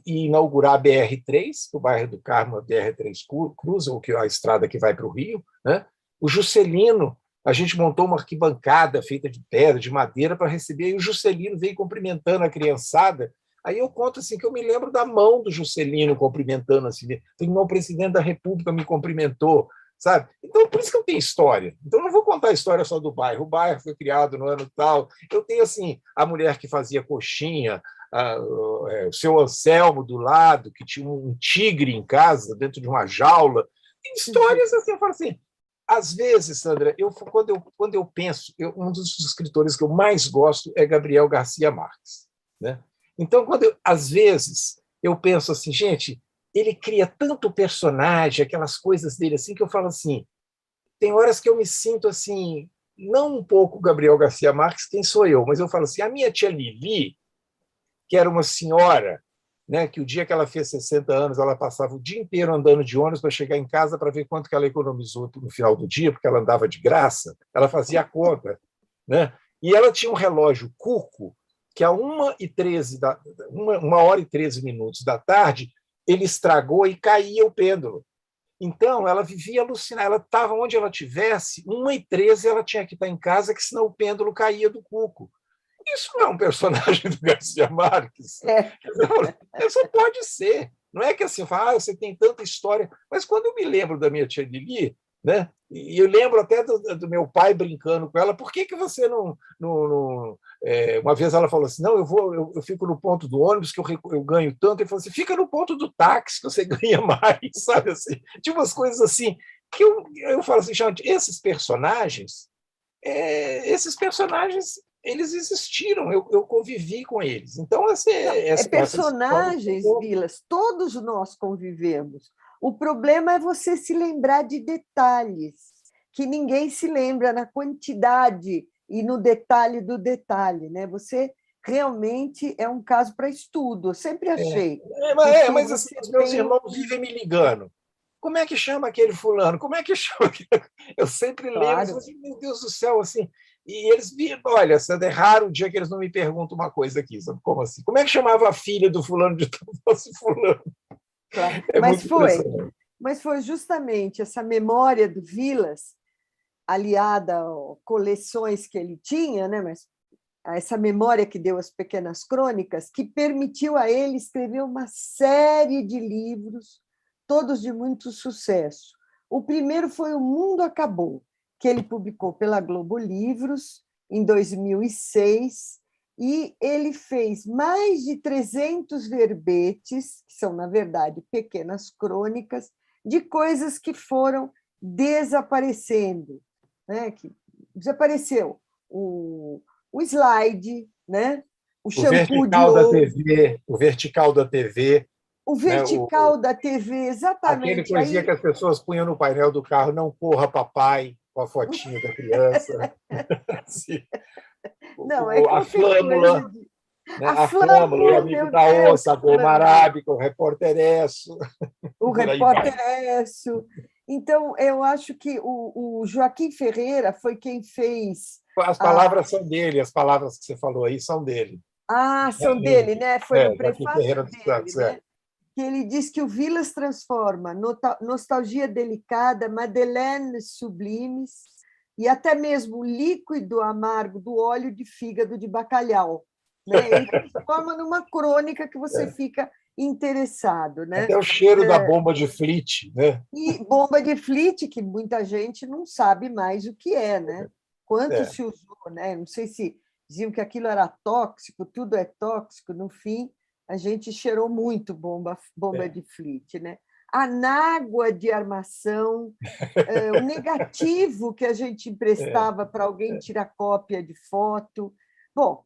inaugurar a BR-3, o bairro do Carmo, a BR-3 cruza, ou a estrada que vai para o Rio. Né? O Juscelino, a gente montou uma arquibancada feita de pedra, de madeira, para receber, e o Juscelino veio cumprimentando a criançada. Aí eu conto assim que eu me lembro da mão do Juscelino cumprimentando, assim, o presidente da República me cumprimentou, sabe? Então, por isso que eu tenho história. Então, não vou contar a história só do bairro. O bairro foi criado no ano tal. Eu tenho, assim, a mulher que fazia coxinha, o seu Anselmo do lado, que tinha um tigre em casa, dentro de uma jaula. Tem histórias assim, eu falo assim. Às vezes, Sandra, quando eu penso, um dos escritores que eu mais gosto é Gabriel Garcia Marques. Né? Então, às vezes, eu penso assim, gente, ele cria tanto personagem, aquelas coisas dele assim, que eu falo assim, tem horas que eu me sinto assim, não um pouco Gabriel Garcia Marques, quem sou eu, mas eu falo assim, a minha tia Lili, que era uma senhora, né, que o dia que ela fez 60 anos, ela passava o dia inteiro andando de ônibus para chegar em casa para ver quanto que ela economizou no final do dia, porque ela andava de graça, ela fazia a conta. Né? E ela tinha um relógio Cuco, que a 1h13 1 hora e 13 minutos da tarde, ele estragou e caía o pêndulo. Então, ela vivia alucinada. Ela estava onde ela estivesse, 1h13 ela tinha que estar em casa, que senão o pêndulo caía do Cuco. Isso não é um personagem do Garcia Marques. Isso pode ser. Não é que assim, você tem tanta história. Mas quando eu me lembro da minha tia Lili, né? E eu lembro até do meu pai brincando com ela, por que você não uma vez ela falou assim, não, eu fico no ponto do ônibus que eu ganho tanto. Ele falou assim, fica no ponto do táxi que você ganha mais, sabe assim? Tinha umas coisas assim que eu falo assim, gente, esses personagens eles existiram, eu convivi com eles. Então, personagens, Vilas, todos nós convivemos. O problema é você se lembrar de detalhes, que ninguém se lembra na quantidade e no detalhe do detalhe, né? Você realmente é um caso para estudo, eu sempre achei. Mas assim, os meus irmãos vivem me ligando. Como é que chama aquele fulano? Como é que chama? Eu sempre lembro, assim, meu Deus do céu, assim. E eles, olha, é raro o dia que eles não me perguntam uma coisa aqui, sabe como assim? Como é que chamava a filha do fulano de fosse fulano? Claro. É Mas foi justamente essa memória do Vilas, aliada a coleções que ele tinha, né? Mas essa memória que deu as pequenas crônicas, que permitiu a ele escrever uma série de livros, todos de muito sucesso. O primeiro foi O Mundo Acabou, que ele publicou pela Globo Livros em 2006, e ele fez mais de 300 verbetes, que são, na verdade, pequenas crônicas, de coisas que foram desaparecendo, né? Que desapareceu o slide, né? O shampoo de ouro, o vertical da TV, o vertical da TV, exatamente. Aquele coisinha que as pessoas punham no painel do carro, não corra papai, com a fotinha da criança. Assim. Não, é a flâmula, de... né? A flâmula, o amigo da onça, a goma arábica, o repórter Esso. O repórter Esso. Então, eu acho que o Joaquim Ferreira foi quem fez... As palavras são dele, as palavras que você falou aí são dele. São dele, né? Foi no prefácio dele, né? Que ele diz que o Vilas transforma nostalgia delicada, madeleines sublimes e até mesmo o líquido amargo do óleo de fígado de bacalhau. Né? Ele transforma numa crônica que você fica interessado. Né? Até o cheiro da bomba de Fleet. Né? E bomba de Fleet, que muita gente não sabe mais o que é. Né? Quanto se usou, né? Não sei se diziam que aquilo era tóxico, tudo é tóxico, no fim a gente cheirou muito bomba de Fleet, né? A nágua de armação, o negativo que a gente emprestava para alguém tirar cópia de foto. Bom,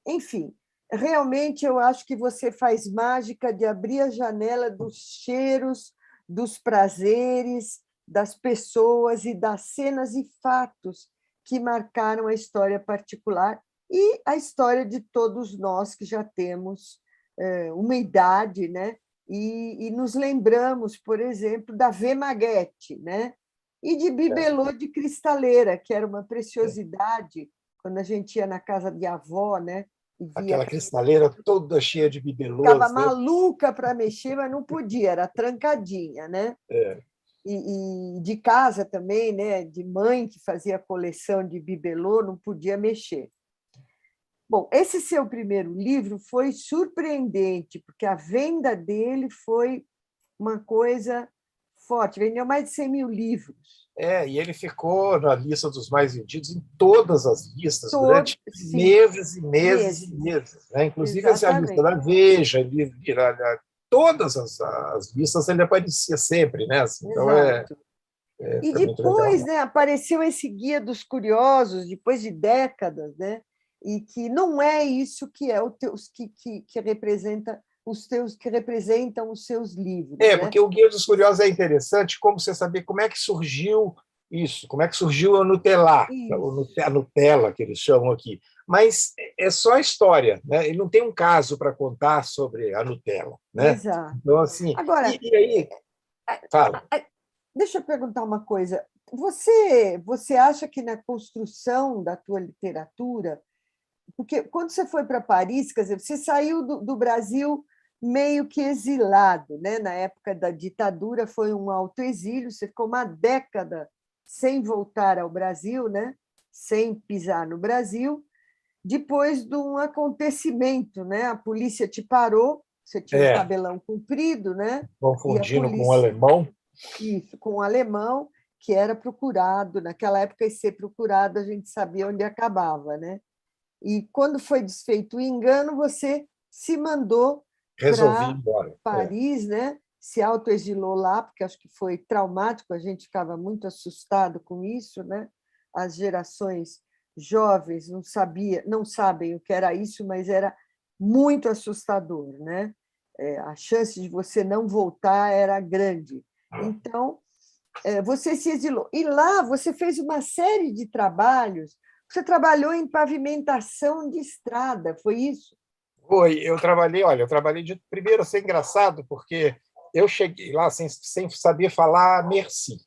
enfim, realmente eu acho que você faz mágica de abrir a janela dos cheiros, dos prazeres, das pessoas e das cenas e fatos que marcaram a história particular e a história de todos nós que já temos uma idade, né? E nos lembramos, por exemplo, da V. Maguete, né? E de bibelô de cristaleira, que era uma preciosidade quando a gente ia na casa de avó, né? E via aquela cristaleira toda cheia de bibelôs. Ficava maluca para mexer, mas não podia, era trancadinha, né? E de casa também, né? De mãe que fazia coleção de bibelô, não podia mexer. Bom, esse seu primeiro livro foi surpreendente, porque a venda dele foi uma coisa forte. Vendeu mais de 100 mil livros. E ele ficou na lista dos mais vendidos em todas as listas durante meses e meses e meses. Né? Inclusive, a lista da Veja, todas as listas ele aparecia sempre. Né? Assim, então, e depois, né, apareceu esse Guia dos Curiosos, depois de décadas, né? E que não é isso que é que representa que representam os seus livros. Né? Porque o Guia dos Curiosos é interessante, como você saber como é que surgiu isso, como é que surgiu a Nutella, a Nutella, que eles chamam aqui. Mas é só a história, né? Ele não tem um caso para contar sobre a Nutella. Né? Exato. Então, assim, agora, e aí, fala. Deixa eu perguntar uma coisa. Você acha que na construção da tua literatura, porque quando você foi para Paris, quer dizer, você saiu do Brasil meio que exilado, né? Na época da ditadura foi um autoexílio, você ficou uma década sem voltar ao Brasil, né? Sem pisar no Brasil, depois de um acontecimento, né? A polícia te parou, você tinha um cabelão comprido, né? Confundindo com um alemão. Isso, com um alemão que era procurado, naquela época, e ser procurado, a gente sabia onde acabava, né? E quando foi desfeito o engano, você se mandou para Paris, né? Se autoexilou lá, porque acho que foi traumático, a gente ficava muito assustado com isso, né? As gerações jovens não sabem o que era isso, mas era muito assustador, né? A chance de você não voltar era grande. Então, você se exilou. E lá você fez uma série de trabalhos. Você trabalhou em pavimentação de estrada, foi isso? Foi, eu trabalhei primeiro, ser engraçado, porque eu cheguei lá sem saber falar merci.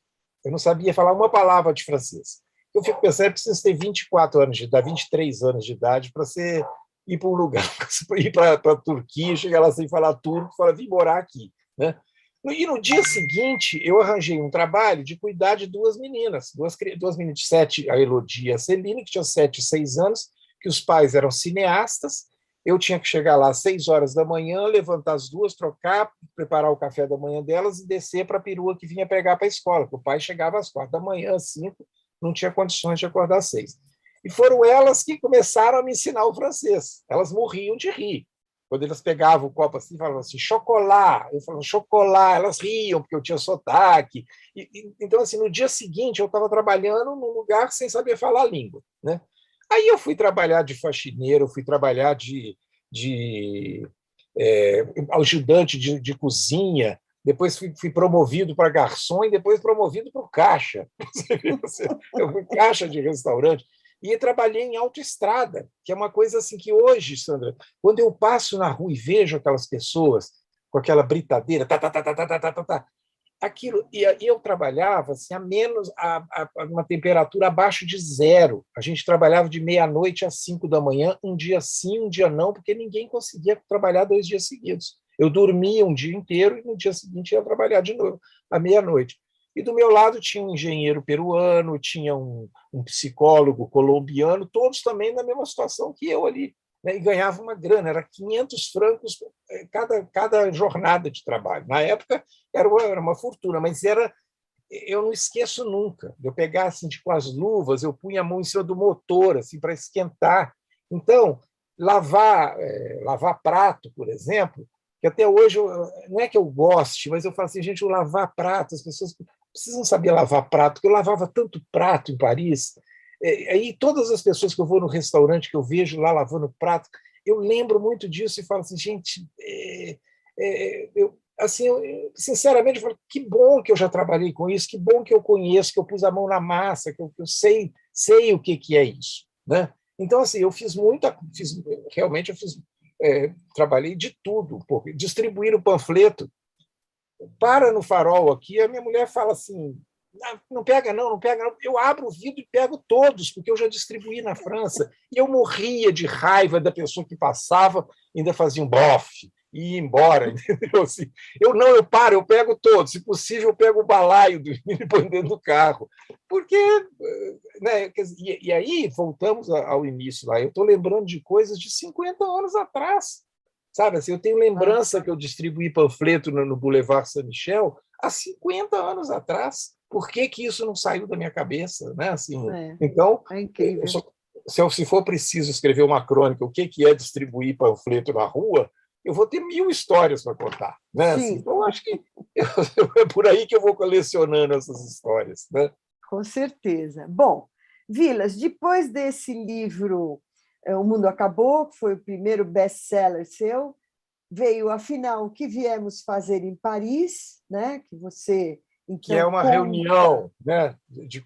Eu não sabia falar uma palavra de francês. Eu fico pensando, eu preciso ter 24 anos de idade, 23 anos de idade para você ir para um lugar, ir para a Turquia, chegar lá sem falar turco, falar, vim morar aqui, né? E no dia seguinte, eu arranjei um trabalho de cuidar de duas meninas de 7, a Elodie e a Celine, que tinham 7 e 6 anos, que os pais eram cineastas. Eu tinha que chegar lá às 6 horas da manhã, levantar as duas, trocar, preparar o café da manhã delas e descer para a perua que vinha pegar para a escola, porque o pai chegava às 4 da manhã, às 5, não tinha condições de acordar às 6. E foram elas que começaram a me ensinar o francês. Elas morriam de rir. Quando eles pegavam o copo assim, falavam assim, chocolate. Eu falava, chocolate. Elas riam, porque eu tinha sotaque. Então, assim, no dia seguinte, eu estava trabalhando num lugar sem saber falar a língua, né? Aí eu fui trabalhar de faxineiro, fui trabalhar de ajudante de cozinha, depois fui promovido para garçom e depois promovido para o caixa. Eu fui caixa de restaurante. E trabalhei em autoestrada, que é uma coisa assim que hoje, Sandra, quando eu passo na rua e vejo aquelas pessoas com aquela britadeira, aquilo, e eu trabalhava assim, a uma temperatura abaixo de zero. A gente trabalhava de meia-noite às 5 da manhã, um dia sim, um dia não, porque ninguém conseguia trabalhar 2 dias seguidos. Eu dormia um dia inteiro e no dia seguinte ia trabalhar de novo, à meia-noite. E do meu lado tinha um engenheiro peruano, tinha um psicólogo colombiano, todos também na mesma situação que eu ali, né? E ganhava uma grana, era 500 francos cada jornada de trabalho. Na época era uma fortuna, mas eu não esqueço nunca. Eu pegar assim, com as luvas, eu punha a mão em cima do motor assim, para esquentar. Então, lavar prato, por exemplo, que até hoje não é que eu goste, mas eu falo assim, gente, eu lavar prato, as pessoas precisam saber lavar prato, porque eu lavava tanto prato em Paris. Aí todas as pessoas que eu vou no restaurante, que eu vejo lá lavando prato, eu lembro muito disso e falo assim, gente, eu sinceramente, eu falo, que bom que eu já trabalhei com isso, que bom que eu conheço, que eu pus a mão na massa, que eu sei o que é isso, né? Então, assim, realmente trabalhei de tudo, porque distribuir o panfleto, para no farol aqui, a minha mulher fala assim, não pega não, não pega não. Eu abro o vidro e pego todos, porque eu já distribuí na França. E eu morria de raiva da pessoa que passava, ainda fazia um bofe e ia embora. Entendeu? Assim, eu pego todos. Se possível, eu pego o balaio do menino e põe dentro do carro. Porque, né, e aí, voltamos ao início lá. Eu estou lembrando de coisas de 50 anos atrás. Sabe, assim, eu tenho lembrança que eu distribuí panfleto no Boulevard Saint-Michel há 50 anos atrás. Por que isso não saiu da minha cabeça? Né? Assim, então, incrível. Se for preciso escrever uma crônica, o que é distribuir panfleto na rua, eu vou ter 1000 histórias para contar. Né? Assim, então, acho que é por aí que eu vou colecionando essas histórias. Né? Com certeza. Bom, Vilas, depois desse livro O Mundo Acabou, que foi o primeiro best-seller seu, veio, afinal, O que Viemos Fazer em Paris, né? Que você... Então, que é uma reunião, né, de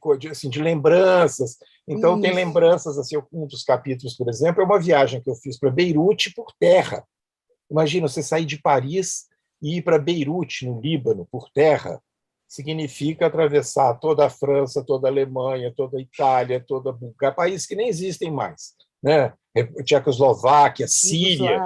lembranças. Então, tem lembranças, assim, um dos capítulos, por exemplo, é uma viagem que eu fiz para Beirute por terra. Imagina, você sair de Paris e ir para Beirute, no Líbano, por terra, significa atravessar toda a França, toda a Alemanha, toda a Itália, toda a Bulgária, países que nem existem mais, né? Tchecoslováquia, Síria.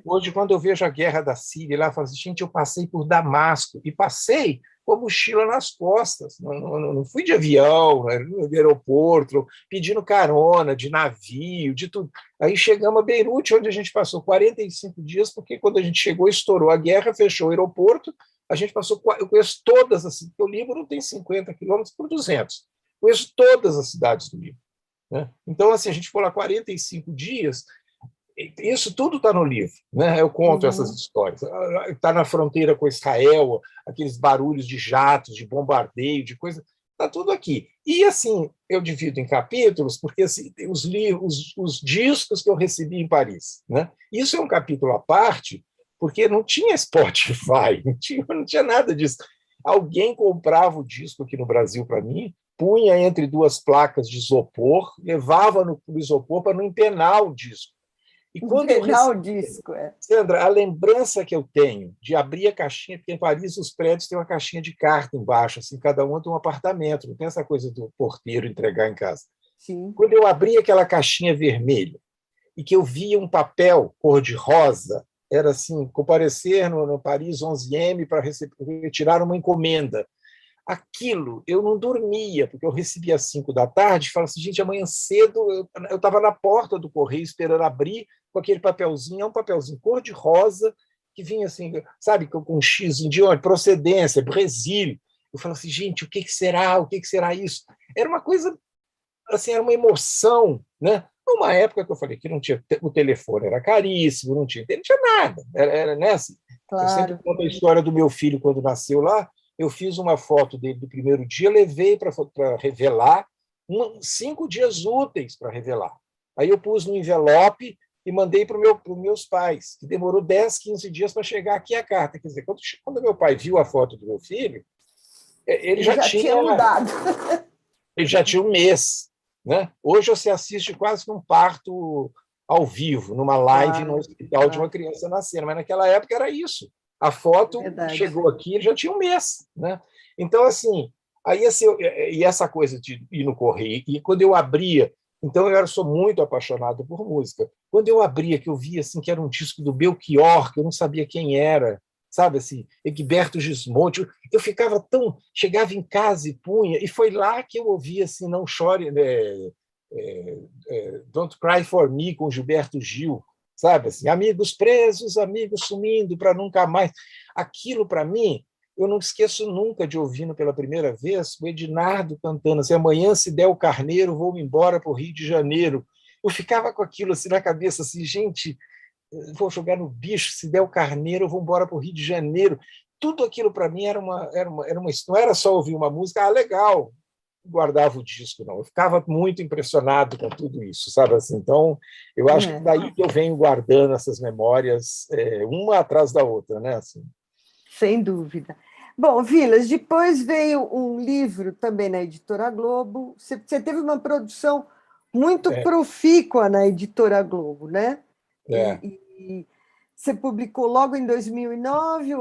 Hoje, quando eu vejo a guerra da Síria, lá eu falo assim, gente, eu passei por Damasco, e passei com a mochila nas costas, não fui de avião, no aeroporto, pedindo carona, de navio, de tudo. Aí chegamos a Beirute, onde a gente passou 45 dias, porque quando a gente chegou, estourou a guerra, fechou o aeroporto, a gente passou, eu conheço todas as cidades, o Líbano tem 50 quilômetros por 200, conheço todas as cidades do Líbano. Né? Então, assim, a gente ficou lá 45 dias, isso tudo está no livro, né? Eu conto essas histórias. Está na fronteira com Israel, aqueles barulhos de jatos, de bombardeio, de coisa. Está tudo aqui. E, assim, eu divido em capítulos, porque assim, tem os livros, os discos que eu recebi em Paris. Né? Isso é um capítulo à parte, porque não tinha Spotify, não tinha nada disso. Alguém comprava o disco aqui no Brasil para mim, punha entre duas placas de isopor, levava no isopor para não empenar o disco. E quando eu Empenar o recebi, disco, é. Sandra, a lembrança que eu tenho de abrir a caixinha, porque em Paris os prédios têm uma caixinha de carta embaixo, assim, cada um tem um apartamento, não tem essa coisa do porteiro entregar em casa. Sim. Quando eu abri aquela caixinha vermelha e que eu via um papel cor-de-rosa, era assim, comparecer no Paris 11M para retirar uma encomenda. Aquilo, eu não dormia, porque eu recebia às 5 da tarde e falava assim, gente, amanhã cedo eu estava na porta do correio esperando abrir com aquele papelzinho, é um papelzinho cor-de-rosa, que vinha assim, sabe, com um X de onde? Procedência, Brasil. Eu falava assim, gente, o que será? O que será isso? Era uma coisa, assim, era uma emoção, né? Numa época que eu falei que não tinha, o telefone era caríssimo, não tinha nada, era né, assim, claro. Eu sempre conto a história do meu filho quando nasceu lá. Eu fiz uma foto dele do primeiro dia, levei para revelar, 5 dias úteis para revelar. Aí eu pus no envelope e mandei para os meus pais, que demorou 10, 15 dias para chegar aqui a carta. Quer dizer, quando meu pai viu a foto do meu filho, ele já tinha mudado. Ele já tinha um mês. Né? Hoje você assiste quase num parto ao vivo, numa live no hospital de uma criança nascendo, mas naquela época era isso. A foto chegou aqui, ele já tinha um mês. Né? Então, assim, aí assim, e essa coisa de ir no correio, e quando eu abria, então eu sou muito apaixonado por música. Quando eu abria, que eu via assim, que era um disco do Belchior, que eu não sabia quem era, sabe assim, Egberto Gismonti, eu ficava tão... Chegava em casa e punha, e foi lá que eu ouvi assim, Não Chore, Don't Cry for Me, com Gilberto Gil, sabe assim, amigos presos, amigos sumindo para nunca mais. Aquilo, para mim, eu não esqueço nunca de ouvindo pela primeira vez o Ednardo cantando assim, amanhã se der o carneiro, vou embora para o Rio de Janeiro. Eu ficava com aquilo assim na cabeça, assim, gente, vou jogar no bicho, se der o carneiro, eu vou embora para o Rio de Janeiro. Tudo aquilo para mim era uma, não era só ouvir uma música, legal, guardava o disco, não. Eu ficava muito impressionado com tudo isso, sabe assim? Então, eu acho que daí que eu venho guardando essas memórias, uma atrás da outra, né? Assim. Sem dúvida. Bom, Vilas, depois veio um livro também na Editora Globo. Você teve uma produção muito profícua na Editora Globo, né? E você publicou logo em 2009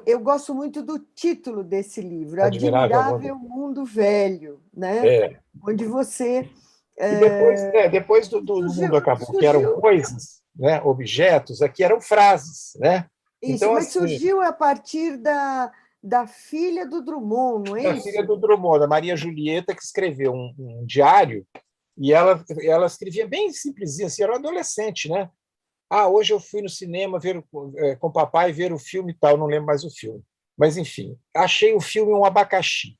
eu gosto muito do título desse livro, Admirável Mundo Velho, né? Onde você... E depois do Mundo Acabou, que eram coisas, né? Objetos, aqui eram frases, né? Isso, então, mas assim, surgiu a partir da filha do Drummond, não é isso? Da filha do Drummond, a Maria Julieta, que escreveu um diário, e ela escrevia bem simplesinho, assim, era uma adolescente, né? Hoje eu fui no cinema ver com o papai ver o filme e tal, não lembro mais o filme. Mas, enfim, achei o filme um abacaxi.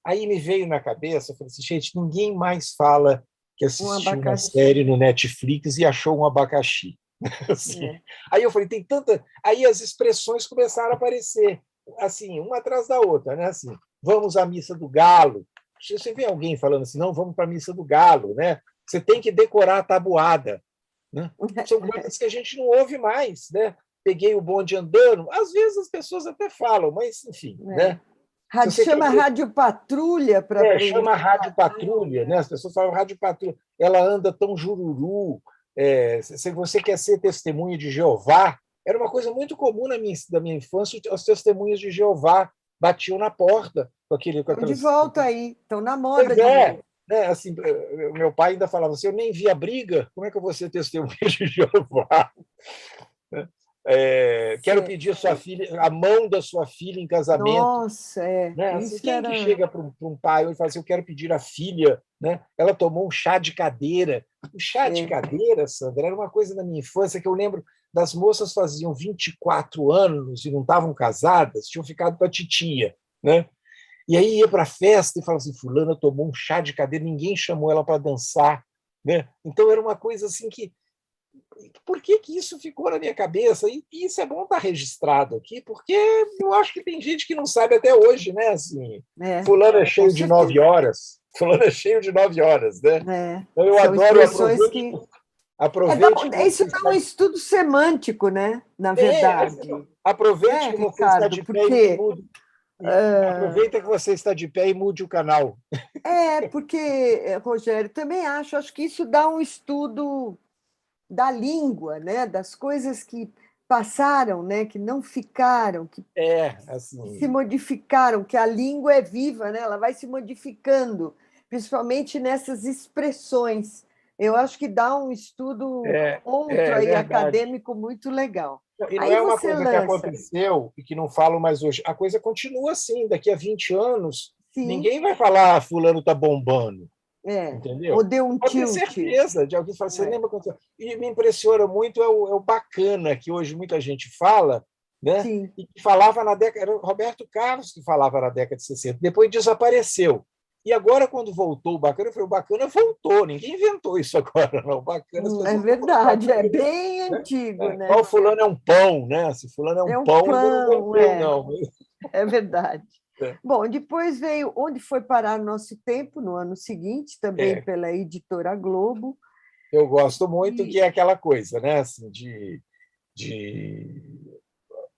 Aí me veio na cabeça, eu falei assim, gente, ninguém mais fala que assistiu uma série no Netflix e achou um abacaxi. Assim. Aí eu falei, tem tanta... Aí as expressões começaram a aparecer, assim, uma atrás da outra, né? Assim, vamos à missa do galo. Você vê alguém falando assim, não, vamos para a missa do galo, né? Você tem que decorar a tabuada. Né? São coisas que a gente não ouve mais, né? Peguei o bonde andando, às vezes as pessoas até falam, mas enfim, né? Chama Rádio Patrulha para chama Rádio Patrulha, né? As pessoas falam Rádio Patrulha, ela anda tão jururu. Se você quer ser testemunha de Jeová, era uma coisa muito comum da minha infância, os testemunhas de Jeová batiam na porta com aquele. Estão de volta aí, estão na moda pois de novo. Né, assim, meu pai ainda falava assim, eu nem vi a briga, como é que eu vou ser testemunha de Jeová? Quero pedir a mão da sua filha em casamento. Nossa, né? Assim, quem que chega para um pai e fala assim, eu quero pedir a filha, né? Ela tomou um chá de cadeira. O chá de cadeira, Sandra, era uma coisa da minha infância que eu lembro das moças faziam 24 anos e não estavam casadas, tinham ficado com a titia, né? E aí ia para a festa e falava assim, fulana tomou um chá de cadeira, ninguém chamou ela para dançar. Né? Então era uma coisa assim que... por que isso ficou na minha cabeça? E isso é bom estar registrado aqui, porque eu acho que tem gente que não sabe até hoje, né? Assim, fulano é cheio de 9 horas, fulano é cheio de 9 horas, né? Então eu São adoro expressões que... aproveite isso é um estudo semântico, né? Na verdade. Aproveite que você está de pé e mude. Aproveita que você está de pé e mude o canal. Porque, Rogério, também acho que isso dá um estudo da língua, né? Das coisas que passaram, né? Que não ficaram, que se modificaram, que a língua é viva, né? Ela vai se modificando, principalmente nessas expressões. Eu acho que dá um estudo acadêmico muito legal. E não é uma coisa que aconteceu e que não falam mais hoje. A coisa continua assim. Daqui a 20 anos, ninguém vai falar fulano está bombando. Entendeu? Ou deu um tilt. Pode ter certeza de alguém falar, você lembra quando... E me impressiona muito é o bacana, que hoje muita gente fala, né? Sim. E que falava na década... Era o Roberto Carlos que falava na década de 60. Depois desapareceu. E agora, quando voltou o bacana, eu falei, o bacana voltou, ninguém inventou isso agora, não. O bacana, é verdade, é bem antigo, né? Qual fulano é um pão, né? Se fulano é um pão, não inventei, não. É verdade. Bom, depois veio Onde Foi Parar o Nosso Tempo, no ano seguinte, também pela Editora Globo. Eu gosto muito, que é aquela coisa, né? Assim,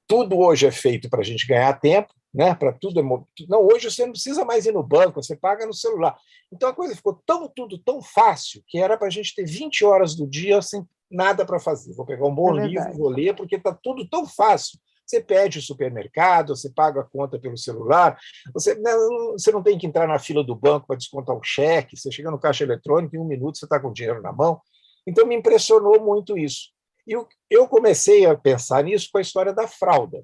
tudo hoje é feito para a gente ganhar tempo, né? Para tudo não, hoje você não precisa mais ir no banco, você paga no celular. Então a coisa ficou tudo tão fácil que era para a gente ter 20 horas do dia sem nada para fazer. Vou pegar um bom livro, vou ler, porque está tudo tão fácil. Você pede o supermercado, você paga a conta pelo celular, você não tem que entrar na fila do banco para descontar o cheque, você chega no caixa eletrônico, em 1 minuto você está com o dinheiro na mão. Então me impressionou muito isso. E eu comecei a pensar nisso com a história da fralda,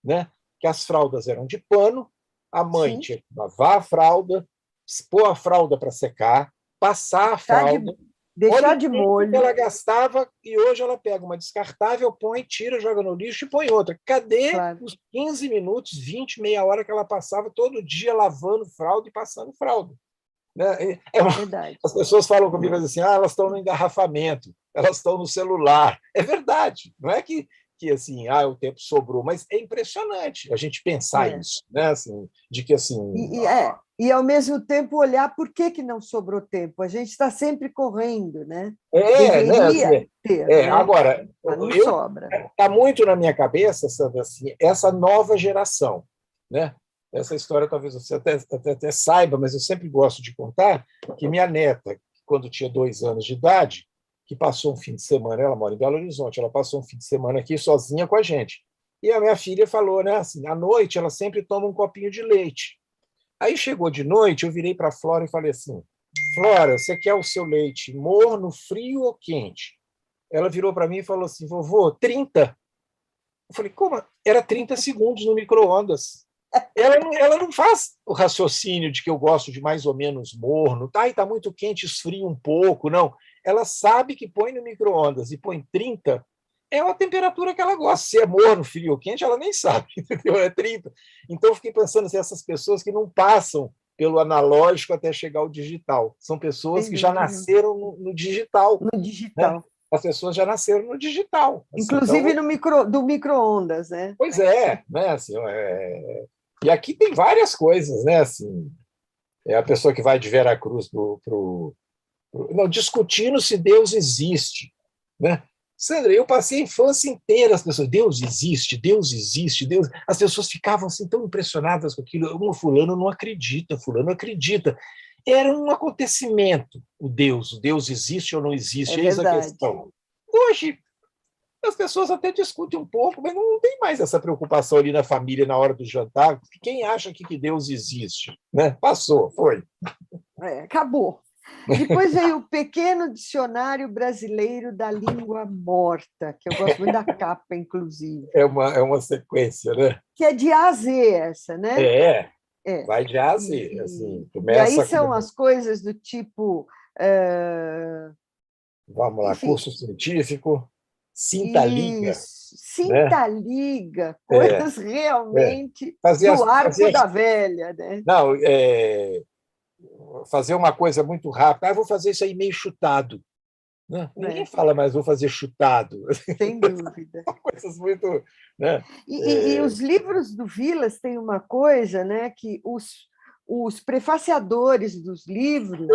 né? Que as fraldas eram de pano, a mãe tinha que lavar a fralda, pôr a fralda para secar, passar a fralda, deixar de molho. Ela gastava, e hoje ela pega uma descartável, põe, tira, joga no lixo e põe outra. Cadê os 15 minutos, 20, meia hora que ela passava todo dia lavando fralda e passando fralda? Né? Verdade. As pessoas falam comigo assim, elas estão no engarrafamento, elas estão no celular. É verdade, não é que assim, o tempo sobrou, mas é impressionante a gente pensar isso, né? Assim, de que assim... E ao mesmo tempo olhar por que não sobrou tempo. A gente está sempre correndo, né? Deveria ter, né? Agora, mas não sobra. Está muito na minha cabeça, Sandra, assim, essa nova geração, né? Essa história talvez você até saiba, mas eu sempre gosto de contar que minha neta, quando tinha 2 anos de idade, que passou um fim de semana, ela mora em Belo Horizonte, ela passou um fim de semana aqui sozinha com a gente. E a minha filha falou, né, assim, à noite ela sempre toma um copinho de leite. Aí chegou de noite, eu virei para a Flora e falei assim, Flora, você quer o seu leite morno, frio ou quente? Ela virou para mim e falou assim, vovô, 30. Eu falei, como? Era 30 segundos no micro-ondas. Ela não faz o raciocínio de que eu gosto de mais ou menos morno, e está muito quente, esfria um pouco, não. Ela sabe que põe no micro-ondas e põe 30, é a temperatura que ela gosta. Se é morno, frio ou quente, ela nem sabe, entendeu? É 30. Então, eu fiquei pensando assim, essas pessoas que não passam pelo analógico até chegar ao digital. São pessoas que já nasceram no digital. No digital. Né? As pessoas já nasceram no digital. Assim, inclusive então... do micro-ondas, né? Pois é, né? Assim, E aqui tem várias coisas, né? Assim, é a pessoa que vai de Veracruz não, discutindo se Deus existe, né? Sandra, eu passei a infância inteira as pessoas, Deus existe, Deus existe, Deus... As pessoas ficavam assim tão impressionadas com aquilo, fulano não acredita, fulano acredita. Era um acontecimento, o Deus existe ou não existe, eis a questão. Hoje, as pessoas até discutem um pouco, mas não tem mais essa preocupação ali na família, na hora do jantar. Quem acha que Deus existe? Né? Passou, foi. Acabou. Depois veio o Pequeno Dicionário Brasileiro da Língua Morta, que eu gosto muito da capa, inclusive. É uma sequência, né? Que é de A a Z, essa, né? Vai de A a Z. Assim, e aí são as coisas do tipo... Vamos lá, enfim, curso científico, Cinta-Liga. Cinta-Liga, né? Coisas realmente do arco da velha. Né? Não, fazer uma coisa muito rápida. Vou fazer isso aí meio chutado. né? Ninguém fala mais, vou fazer chutado. Sem dúvida. Coisas muito... Né? E os livros do Vilas têm uma coisa, né, que os prefaciadores dos livros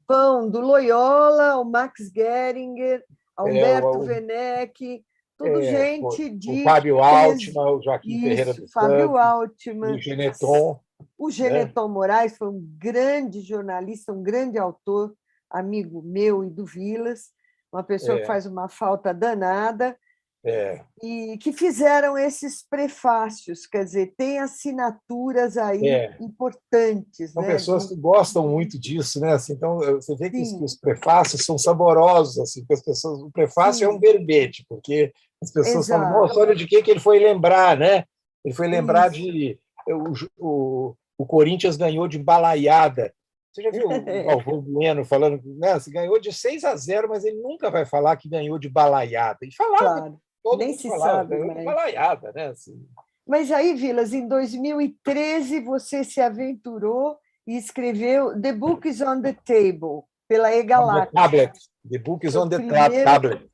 vão do Loyola, ao Max Geringer, Alberto Werneck, tudo gente o Fábio Altman, o Joaquim Ferreira dos Fábio Santos, Altman, o Geneton. O Geneton Moraes foi um grande jornalista, um grande autor, amigo meu e do Vilas, uma pessoa que faz uma falta danada, e que fizeram esses prefácios, quer dizer, tem assinaturas aí importantes. São né? pessoas que gostam muito disso, né? Assim, então, você vê que os prefácios são saborosos, assim, que as pessoas, o prefácio é um verbete, porque as pessoas falam, nossa, olha de que ele foi lembrar, né? Ele foi lembrar de... O Corinthians ganhou de balaiada. Você já viu o Galvão Bueno falando, né, se ganhou de 6-0, mas ele nunca vai falar que ganhou de balaiada. E falava, claro, todo nem mundo se falava, sabe ganhou de balaiada. Né, assim. Mas aí, Vilas, em 2013, você se aventurou e escreveu The Book is on the Table, pela E-Galaxia. The Book is on the tablet.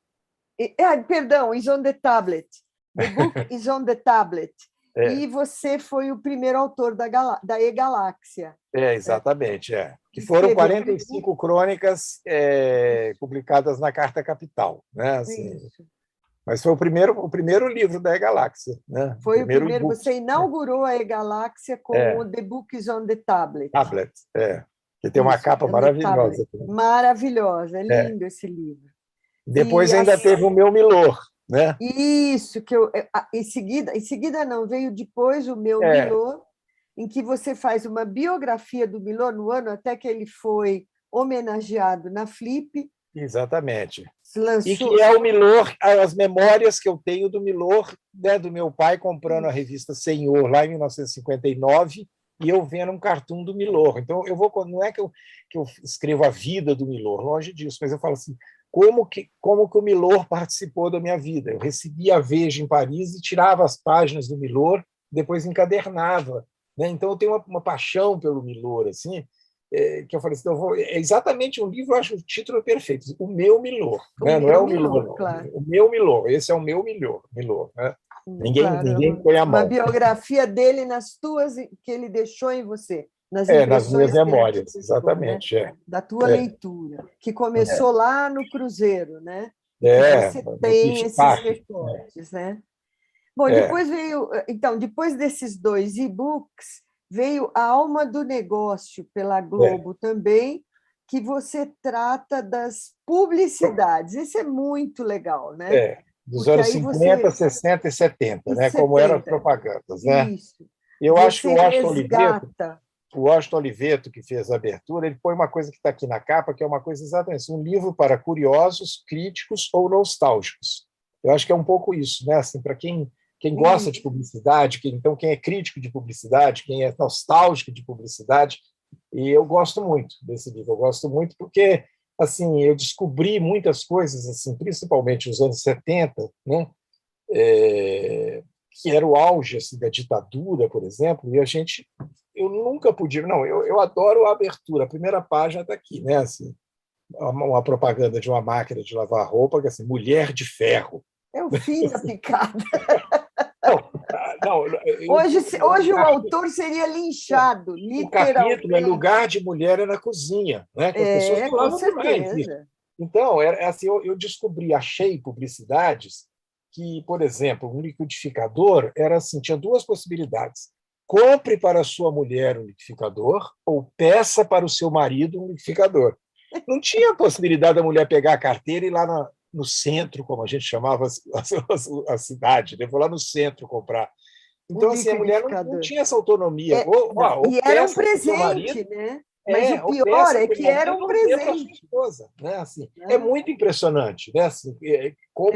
Perdão, is on the tablet. The Book is on the tablet. E você foi o primeiro autor da E-Galáxia. Exatamente. Que foram 45 crônicas publicadas na Carta Capital. Né? Assim, mas foi o primeiro livro da E-Galáxia. Né? Foi o primeiro. Você inaugurou a E-Galáxia com o The Book is on the Tablet. Que tem uma capa maravilhosa. Maravilhosa, é lindo esse livro. Depois ainda teve o Meu Milor. Né? Isso, que em seguida não, veio depois o Meu Milor, em que você faz uma biografia do Milor no ano até que ele foi homenageado na Flip. Exatamente. E que é o Milor, as memórias que eu tenho do Milor, né, do meu pai comprando a revista Senhor, lá em 1959, e eu vendo um cartoon do Milor. Então, não é que eu escrevo a vida do Milor, longe disso, mas eu falo assim, como que o Milor participou da minha vida. Eu recebia a Veja em Paris e tirava as páginas do Milor, depois encadernava. Né? Então, eu tenho uma paixão pelo Milor, assim, que eu falei assim, é exatamente um livro, eu acho o título perfeito, O Meu Milor. Né? Não é o Milor, claro. O Meu Milor, esse é o Meu Milor. Né? Ninguém põe a mão. Uma biografia dele que ele deixou em você. Nas minhas memórias, exatamente. Né? Da tua leitura, que começou lá no Cruzeiro, né? Você tem esses recortes, né? Bom, depois veio, então, depois desses 2 e-books, veio A Alma do Negócio pela Globo também, que você trata das publicidades. Isso é muito legal, né? Dos anos 50, 60 e 70, né? Como eram as propagandas, né? Isso. Eu acho que o Washington Oliveto, que fez a abertura, ele põe uma coisa que está aqui na capa, que é uma coisa exatamente um livro para curiosos, críticos ou nostálgicos. Eu acho que é um pouco isso, né? Assim, para quem gosta de publicidade, quem é crítico de publicidade, quem é nostálgico de publicidade, e eu gosto muito desse livro. Eu gosto muito porque assim, eu descobri muitas coisas, assim, principalmente nos anos 70, né? Que era o auge assim, da ditadura, por exemplo, e eu nunca podia... Não, eu adoro a abertura, a primeira página está aqui, né? Assim, uma propaganda de uma máquina de lavar roupa, que é assim, Mulher de Ferro. É o fim da picada. Não, hoje o autor seria linchado, literalmente. O capítulo é Lugar de Mulher na Cozinha, né? Que as pessoas falavam demais. Então, assim, eu descobri, achei publicidades que, por exemplo, um liquidificador era assim, tinha 2 possibilidades. Compre para a sua mulher um liquidificador ou peça para o seu marido um liquidificador. Não tinha possibilidade da mulher pegar a carteira e ir lá no centro, como a gente chamava a cidade, né? Vou lá no centro comprar. Então, assim, a mulher não tinha essa autonomia. E era um presente, né? Mas o pior é que era um presente. Esposa, né? Assim, é muito impressionante, né? Assim, como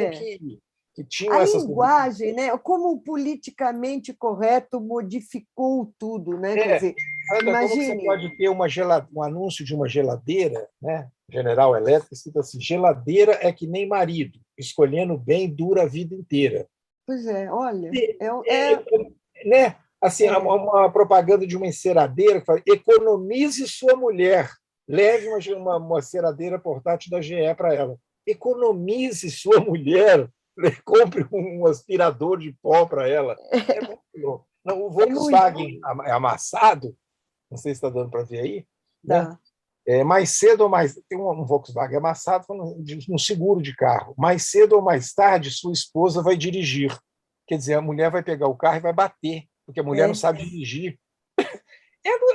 que tinham essas... A linguagem, né? Como o politicamente correto modificou tudo, né? Quer dizer, imagine... Como você pode ter um anúncio de uma geladeira, né? General Electric, escrito assim, geladeira é que nem marido, escolhendo bem dura a vida inteira. Pois é, olha... né? Assim, uma propaganda de uma enceradeira que fala, economize sua mulher, leve uma enceradeira portátil da GE para ela. economize sua mulher, compre um aspirador de pó para ela. É muito louco. Não, o Volkswagen amassado, não sei se está dando para ver aí, né? Mais cedo ou mais... Tem um Volkswagen amassado um seguro de carro. Mais cedo ou mais tarde, sua esposa vai dirigir. Quer dizer, a mulher vai pegar o carro e vai bater, porque a mulher não sabe dirigir.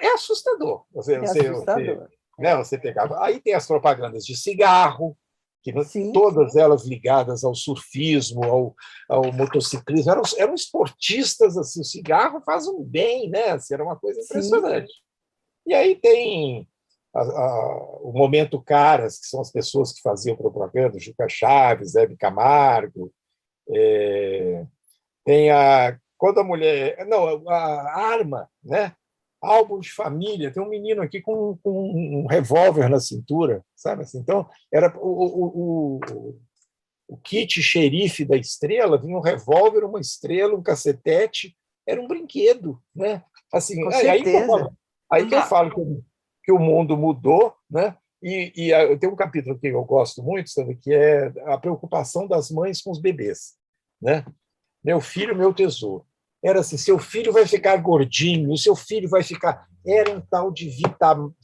É assustador. Assustador. Você pegava. Aí tem as propagandas de cigarro, que todas elas ligadas ao surfismo, ao motociclismo. Eram esportistas, assim, o cigarro faz um bem, né? Assim, era uma coisa impressionante. E aí tem o momento caras, que são as pessoas que faziam propaganda, Juca Chaves, Hebe Camargo. Tem quando a mulher... Não, a arma, né? Álbum de família, tem um menino aqui com um revólver na cintura, sabe assim? Então, era o kit xerife da Estrela, vinha um revólver, uma estrela, um cacetete, era um brinquedo, né? Assim, com certeza. Aí que eu falo que o mundo mudou, né? E tem um capítulo que eu gosto muito, sabe, que é a preocupação das mães com os bebês, né? Meu filho, meu tesouro. Era assim, seu filho vai ficar gordinho, seu filho vai ficar... Era um tal de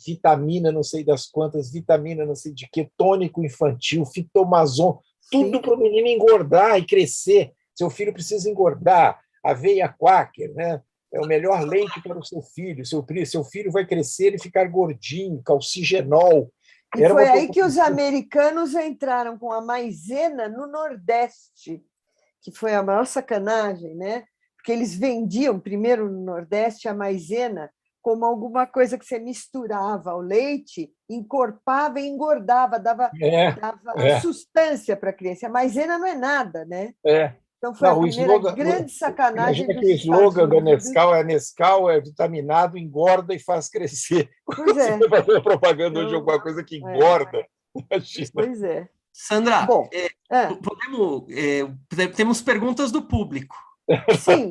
vitamina, não sei das quantas, vitamina não sei de que, tônico infantil, fitomazon, tudo para o menino engordar e crescer. Seu filho precisa engordar. Aveia Quaker, né? É o melhor leite para o seu filho. Seu filho vai crescer e ficar gordinho, calcigenol. E foi aí que os americanos entraram com a maisena no Nordeste, que foi a maior sacanagem, né? Porque eles vendiam primeiro no Nordeste a maisena como alguma coisa que você misturava ao leite, encorpava e engordava, dava sustância para a criança. A maisena não é nada, né? Então foi a primeira grande sacanagem. Imagina que o slogan da Nescau é vitaminado, engorda e faz crescer. Pois é. Você vai fazer propaganda de alguma coisa que engorda. Pois é. Sandra, temos perguntas do público. Sim,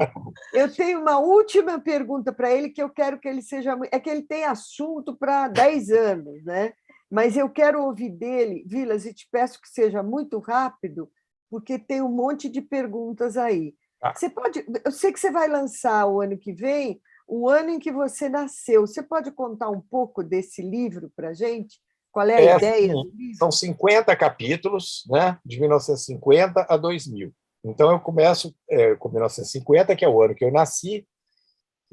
eu tenho uma última pergunta para ele que eu quero que ele seja... É que ele tem assunto para 10 anos, né? Mas eu quero ouvir dele, Vilas, e te peço que seja muito rápido, porque tem um monte de perguntas aí. Você pode... Eu sei que você vai lançar o ano que vem, o ano em que você nasceu. Você pode contar um pouco desse livro para a gente? Qual é a ideia do livro? São 50 capítulos, né? De 1950 a 2000. Então, eu começo com 1950, que é o ano que eu nasci,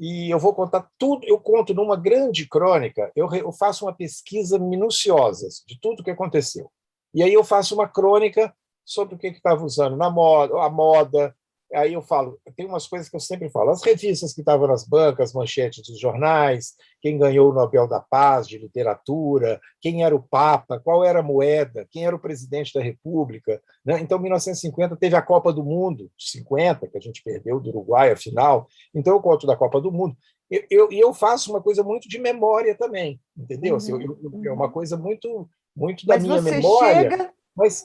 e eu vou contar tudo. Eu conto numa grande crônica, eu faço uma pesquisa minuciosa de tudo que aconteceu. E aí eu faço uma crônica sobre o que estava usando na moda, a moda. Aí eu falo, tem umas coisas que eu sempre falo, as revistas que estavam nas bancas, manchetes dos jornais, quem ganhou o Nobel da Paz de literatura, quem era o Papa, qual era a moeda, quem era o presidente da República, né? Então, em 1950 teve a Copa do Mundo, de 50, que a gente perdeu do Uruguai, a final. Então, eu conto da Copa do Mundo. E eu faço uma coisa muito de memória também, entendeu? Assim, é uma coisa muito da minha memória.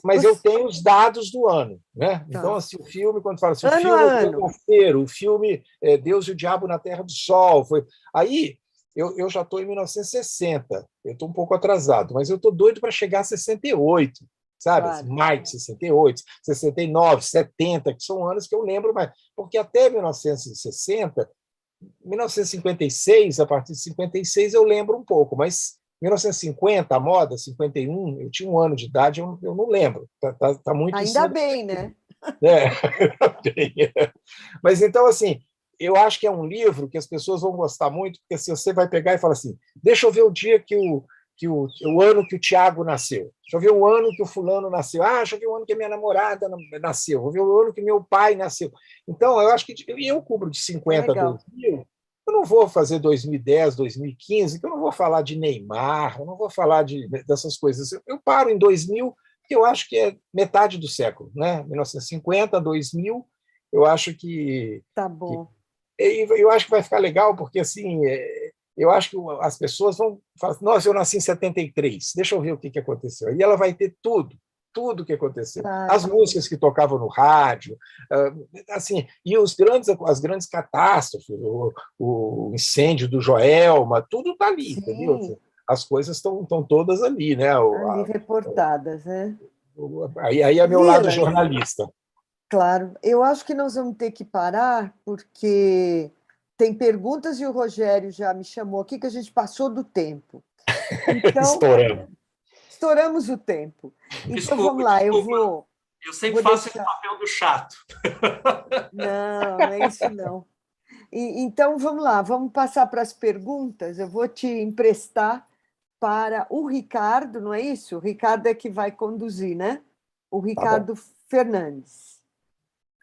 Mas eu tenho os dados do ano, né? Então, assim, o filme, quando fala assim, o filme o filme Deus e o Diabo na Terra do Sol, aí eu já estou em 1960, eu estou um pouco atrasado, mas eu estou doido para chegar a 68, sabe? Claro. Maio de 68, 69, 70, que são anos que eu lembro mais, porque até 1960, 1956, a partir de 56 eu lembro um pouco, mas 1950, a moda, 51, eu tinha 1 ano de idade, eu não lembro. Tá muito ainda bem, né? Mas então, assim, eu acho que é um livro que as pessoas vão gostar muito, porque assim, você vai pegar e falar assim, deixa eu ver o dia o ano que o Tiago nasceu, deixa eu ver o ano que o fulano nasceu, deixa eu ver o ano que a minha namorada nasceu, vou ver o ano que meu pai nasceu. Então, eu acho que eu cubro de 50 a 2000, eu não vou fazer 2010, 2015, que eu não vou falar de Neymar, eu não vou falar dessas coisas. Eu paro em 2000, que eu acho que é metade do século, né? 1950, 2000, eu acho que... Tá bom. Eu acho que vai ficar legal, porque assim, eu acho que as pessoas vão falar, nossa, eu nasci em 73, deixa eu ver o que aconteceu. E ela vai ter tudo o que aconteceu. As músicas que tocavam no rádio, assim, e as grandes catástrofes, o incêndio do Joelma, tudo está ali, entendeu? As coisas estão todas ali, né? Ali reportadas, né? Aí é meu lado jornalista. Claro. Eu acho que nós vamos ter que parar, porque tem perguntas e o Rogério já me chamou aqui que a gente passou do tempo. Então, estouramos o tempo. Então, desculpa, vamos lá, desculpa. Eu sempre faço esse papel do chato. Não, não é isso, não. Então, vamos lá, vamos passar para as perguntas. Eu vou te emprestar para o Ricardo, não é isso? O Ricardo é que vai conduzir, né? O Ricardo Fernandes.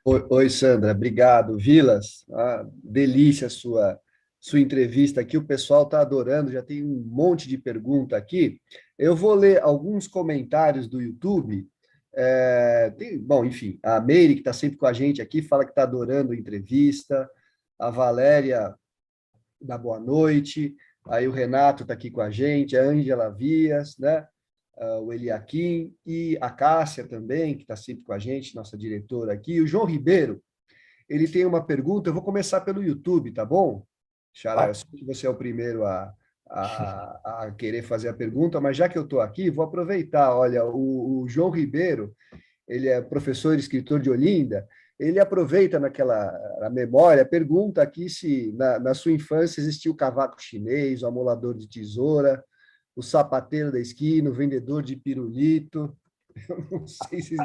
Oi, Sandra, obrigado. Vilas, delícia sua entrevista aqui, o pessoal está adorando, já tem um monte de pergunta aqui. Eu vou ler alguns comentários do YouTube. Bom, enfim, a Meire, que está sempre com a gente aqui, fala que está adorando a entrevista. A Valéria dá boa noite. Aí o Renato está aqui com a gente, a Ângela Vias, né? O Eliakim e a Cássia também, que está sempre com a gente, nossa diretora aqui. O João Ribeiro, ele tem uma pergunta, eu vou começar pelo YouTube, tá bom? Xará, eu sei que você é o primeiro a querer fazer a pergunta, mas já que eu estou aqui, vou aproveitar. Olha, o João Ribeiro, ele é professor e escritor de Olinda, ele aproveita na memória, pergunta aqui se na sua infância existiu o cavaco chinês, o amolador de tesoura, o sapateiro da esquina, o vendedor de pirulito. Eu não sei se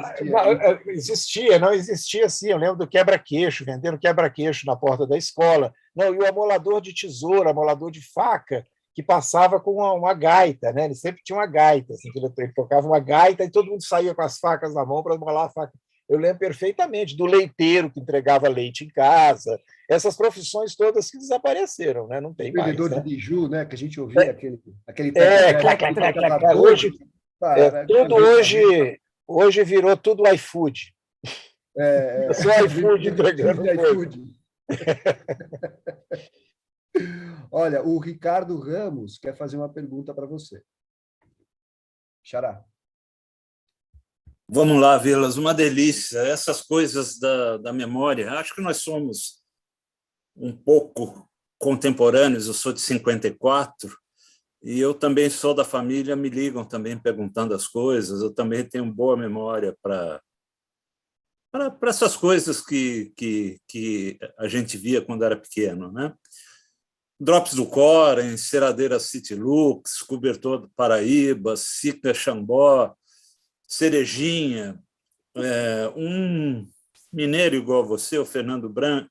existia. Não existia sim. Eu lembro do quebra-queixo, vendendo quebra-queixo na porta da escola. Não, e o amolador de tesoura, amolador de faca, que passava com uma gaita, né? Ele sempre tinha uma gaita, assim, que ele tocava uma gaita e todo mundo saía com as facas na mão para amolar a faca. Eu lembro perfeitamente do leiteiro que entregava leite em casa, essas profissões todas que desapareceram, né? Não tem mais. Vendedor de biju, né? Que a gente ouvia aquele tudo hoje virou tudo iFood. Só iFood entregando iFood. Olha, o Ricardo Ramos quer fazer uma pergunta para você. Xará. Vamos lá, Vilas, uma delícia. Essas coisas da memória, acho que nós somos um pouco contemporâneos, eu sou de 54, e eu também sou da família, me ligam também perguntando as coisas, eu também tenho boa memória para essas coisas que a gente via quando era pequeno, né? Drops do Cora, Enceradeira City Lux, Cobertor do Paraíba, Sica Xambó, Cerejinha. Um mineiro igual a você, o Fernando Bran,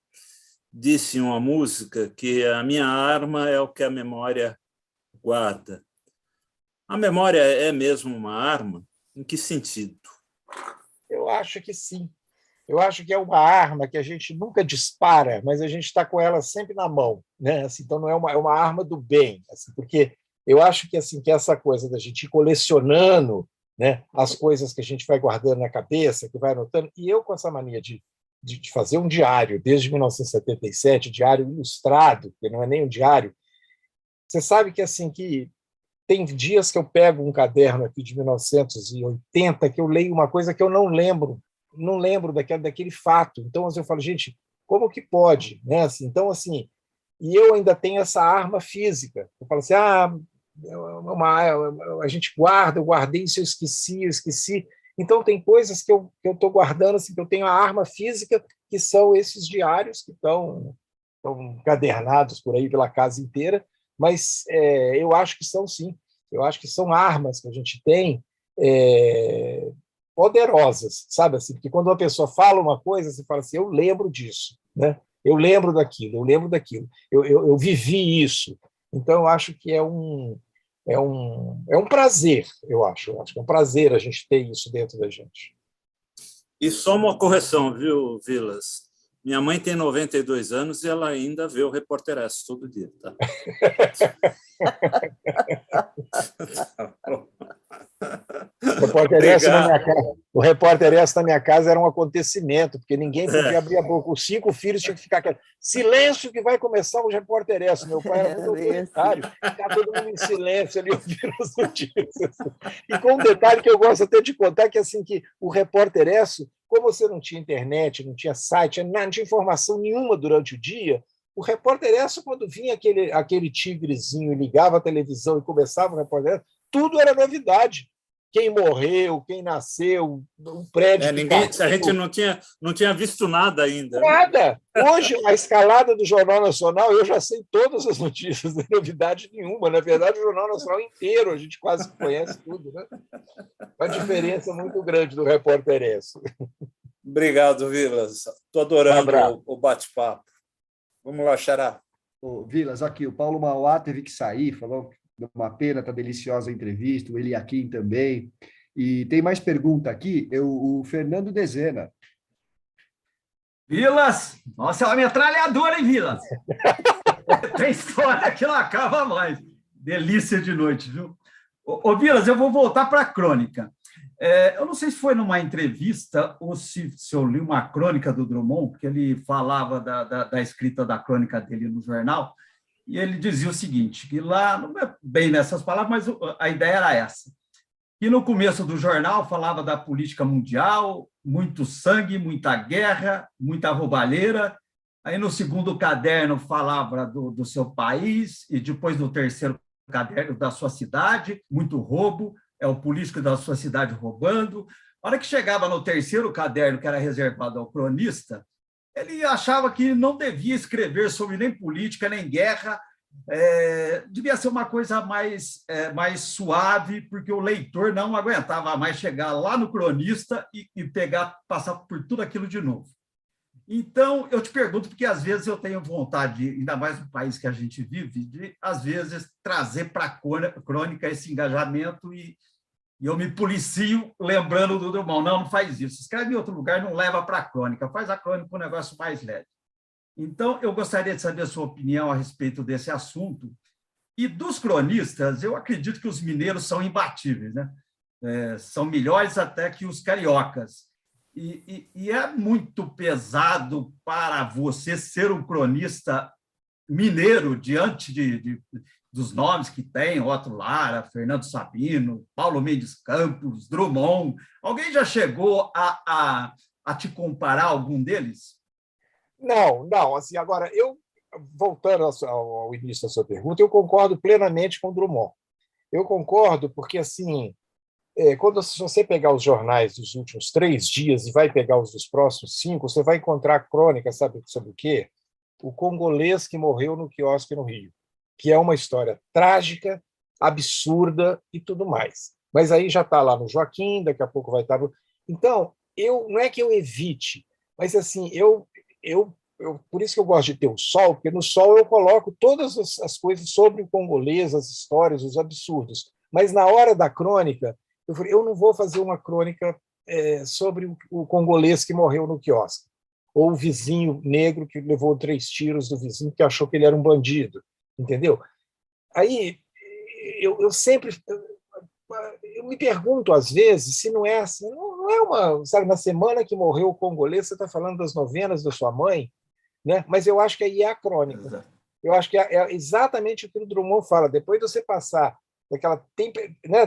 disse em uma música que a minha arma é o que a memória guarda. A memória é mesmo uma arma? Em que sentido? Eu acho que sim. Eu acho que é uma arma que a gente nunca dispara, mas a gente está com ela sempre na mão, né? Assim, então não é uma arma do bem, assim, porque eu acho que assim que essa coisa da gente ir colecionando, né, as coisas que a gente vai guardando na cabeça, que vai anotando, e eu com essa mania de fazer um diário desde 1977, diário ilustrado, que não é nem um diário. Você sabe que assim que tem dias que eu pego um caderno aqui de 1980 que eu leio uma coisa que eu não lembro daquele fato. Então, assim, eu falo, gente, como que pode? Né? Assim, então, assim, e eu ainda tenho essa arma física. Eu falo assim, a gente guarda, eu guardei isso, eu esqueci. Então, tem coisas que eu estou guardando, assim, que eu tenho a arma física, que são esses diários que estão encadernados por aí pela casa inteira, mas eu acho que são, sim. Eu acho que são armas que a gente tem poderosas, sabe? Assim, porque quando uma pessoa fala uma coisa, você fala assim, eu lembro disso, né? Eu lembro daquilo, eu vivi isso. Então, eu acho que é um prazer, eu acho que é um prazer a gente ter isso dentro da gente. E só uma correção, viu, Vilas? Minha mãe tem 92 anos e ela ainda vê o Repórter S todo dia, tá? O Repórter S na minha casa era um acontecimento, porque ninguém podia abrir a boca. Os 5 filhos tinham que ficar quietos. Silêncio que vai começar o Repórter S. Meu pai era muito autoritário. Ficava todo mundo em silêncio ali ouvindo as notícias. E com um detalhe que eu gosto até de contar, que assim que o Repórter S, como você não tinha internet, não tinha site, não tinha informação nenhuma durante o dia, o Repórter S, quando vinha aquele tigrezinho e ligava a televisão e começava o Repórter S, tudo era novidade. quem morreu, quem nasceu, o prédio. A gente não tinha visto nada ainda. Nada! Hoje, a escalada do Jornal Nacional, eu já sei todas as notícias, não é novidade nenhuma. Na verdade, o Jornal Nacional inteiro, a gente quase conhece tudo, né? Uma diferença muito grande do Repórter Esso. Obrigado, Vilas. Estou adorando o bate-papo. Vamos lá, Xará. Vilas, aqui, o Paulo Mauá teve que sair, falou uma pena, está deliciosa a entrevista, o Eliakim também. E tem mais pergunta aqui, o Fernando Dezena. Vilas, nossa, é uma metralhadora, hein, Vilas? Tem história que não acaba mais. Delícia de noite, viu? Ô Vilas, eu vou voltar para a crônica. Eu não sei se foi numa entrevista ou se eu li uma crônica do Drummond, porque ele falava da escrita da crônica dele no jornal, e ele dizia o seguinte, que lá, não é bem nessas palavras, mas a ideia era essa, que no começo do jornal falava da política mundial, muito sangue, muita guerra, muita roubalheira, aí no segundo caderno falava do seu país, e depois no terceiro caderno da sua cidade, muito roubo, é o político da sua cidade roubando. A hora que chegava no terceiro caderno, que era reservado ao cronista, ele achava que não devia escrever sobre nem política, nem guerra, devia ser uma coisa mais suave, porque o leitor não aguentava mais chegar lá no cronista e passar por tudo aquilo de novo. Então, eu te pergunto, porque às vezes eu tenho vontade, ainda mais no país que a gente vive, de, às vezes, trazer para a crônica esse engajamento e eu me policio lembrando do Drummond. Não faz isso. Escreve em outro lugar, não leva para a crônica. Faz a crônica um negócio mais leve. Então, eu gostaria de saber a sua opinião a respeito desse assunto. E dos cronistas, eu acredito que os mineiros são imbatíveis, né? São melhores até que os cariocas. E é muito pesado para você ser um cronista mineiro diante dos nomes que tem, Otto Lara, Fernando Sabino, Paulo Mendes Campos, Drummond. Alguém já chegou a te comparar algum deles? Não. Assim, agora, voltando ao início da sua pergunta, eu concordo plenamente com o Drummond. Eu concordo porque, assim, se você pegar os jornais dos últimos 3 dias e vai pegar os dos próximos 5, você vai encontrar crônica, sabe sobre o quê? O congolês que morreu no quiosque no Rio, que é uma história trágica, absurda e tudo mais. Mas aí já está lá no Joaquim, daqui a pouco vai estar no... Então, não é que eu evite, mas assim, por isso que eu gosto de ter o Sol, porque no Sol eu coloco todas as coisas sobre o congolês, as histórias, os absurdos. Mas na hora da crônica, eu falei, eu não vou fazer uma crônica sobre o congolês que morreu no quiosque, ou o vizinho negro que levou 3 tiros do vizinho que achou que ele era um bandido, entendeu? Aí eu sempre me pergunto às vezes se não é assim, não é uma, sabe, na semana que morreu o congolês você está falando das novenas da sua mãe, né? Mas eu acho que aí é a crônica. Exato. Eu acho que é exatamente o que o Drummond fala. Depois de você passar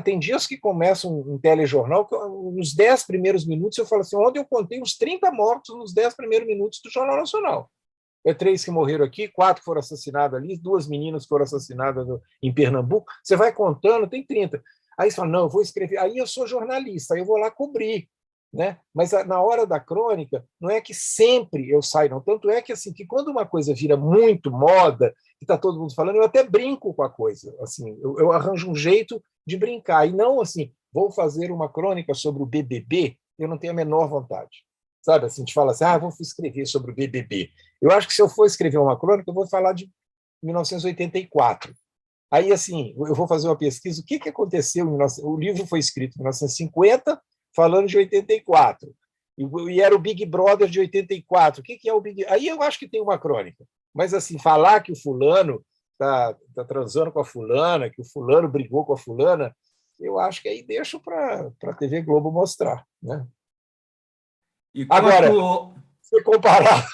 tem dias que começam um telejornal que nos 10 primeiros minutos eu falo assim, ontem eu contei uns 30 mortos nos 10 primeiros minutos do Jornal Nacional. 3 que morreram aqui, 4 que foram assassinados ali, 2 meninas que foram assassinadas em Pernambuco. Você vai contando, tem 30. Aí você fala, não, eu vou escrever. Aí eu sou jornalista, aí eu vou lá cobrir. Né? Mas na hora da crônica, não é que sempre eu saio, não. Tanto é que, assim, que quando uma coisa vira muito moda, que está todo mundo falando, eu até brinco com a coisa. Assim, eu arranjo um jeito de brincar. E não assim, vou fazer uma crônica sobre o BBB, eu não tenho a menor vontade. Sabe, assim, a gente fala assim, vou escrever sobre o BBB. Eu acho que se eu for escrever uma crônica, eu vou falar de 1984. Aí, assim, eu vou fazer uma pesquisa, o que aconteceu em 19... O livro foi escrito em 1950, falando de 84. E era o Big Brother de 84. O que é o Big... Aí eu acho que tem uma crônica. Mas, assim, falar que o fulano está transando com a fulana, que o fulano brigou com a fulana, eu acho que aí deixo para a TV Globo mostrar. Né? E agora, se comparar,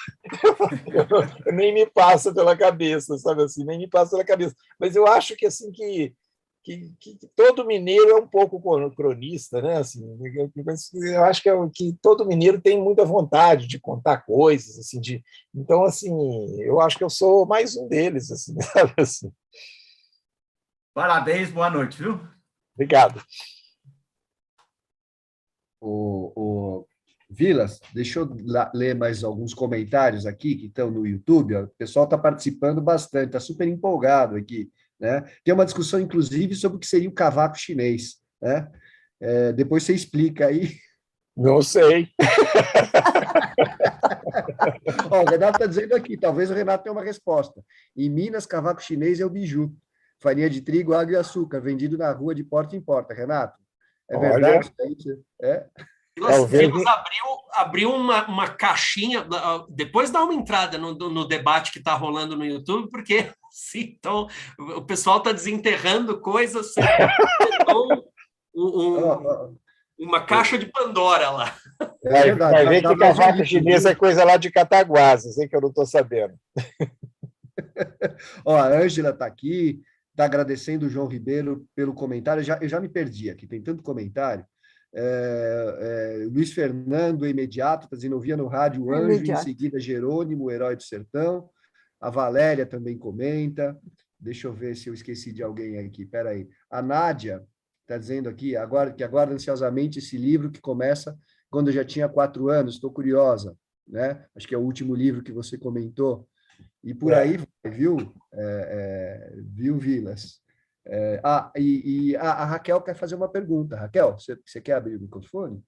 nem me passa pela cabeça, sabe assim? Nem me passa pela cabeça. Mas eu acho que, assim, que todo mineiro é um pouco cronista, né? Assim, eu acho que todo mineiro tem muita vontade de contar coisas, assim, então, assim, eu acho que eu sou mais um deles, assim, sabe assim. Parabéns, boa noite, viu? Obrigado. O Vilas, deixa eu ler mais alguns comentários aqui que estão no YouTube. Ó. O pessoal está participando bastante, está super empolgado aqui. Né? Tem uma discussão, inclusive, sobre o que seria o cavaco chinês. Né? Depois você explica aí. Não sei. Ó, o Renato está dizendo aqui, talvez o Renato tenha uma resposta. Em Minas, cavaco chinês é o biju. Farinha de trigo, água e açúcar, vendido na rua de porta em porta. Renato, é verdade? Nós abriu uma caixinha, depois dá uma entrada no debate que está rolando no YouTube, porque então, o pessoal está desenterrando coisas, uma caixa de Pandora lá. Vai ver que cavaco chinês é coisa lá de Cataguases, hein, que eu não estou sabendo. Ó, a Ângela está aqui, está agradecendo o João Ribeiro pelo comentário. Eu já me perdi aqui, tem tanto comentário. Luiz Fernando, imediato, está dizendo, ouvia no rádio o Anjo, em seguida Jerônimo, o Herói do Sertão. A Valéria também comenta. Deixa eu ver se eu esqueci de alguém aqui. Espera aí. A Nádia está dizendo aqui que aguarda ansiosamente esse livro que começa quando eu já tinha 4 anos. Estou curiosa. Né? Acho que é o último livro que você comentou. E por aí vai, viu? Viu, Vilas? A Raquel quer fazer uma pergunta. Raquel, você quer abrir o microfone?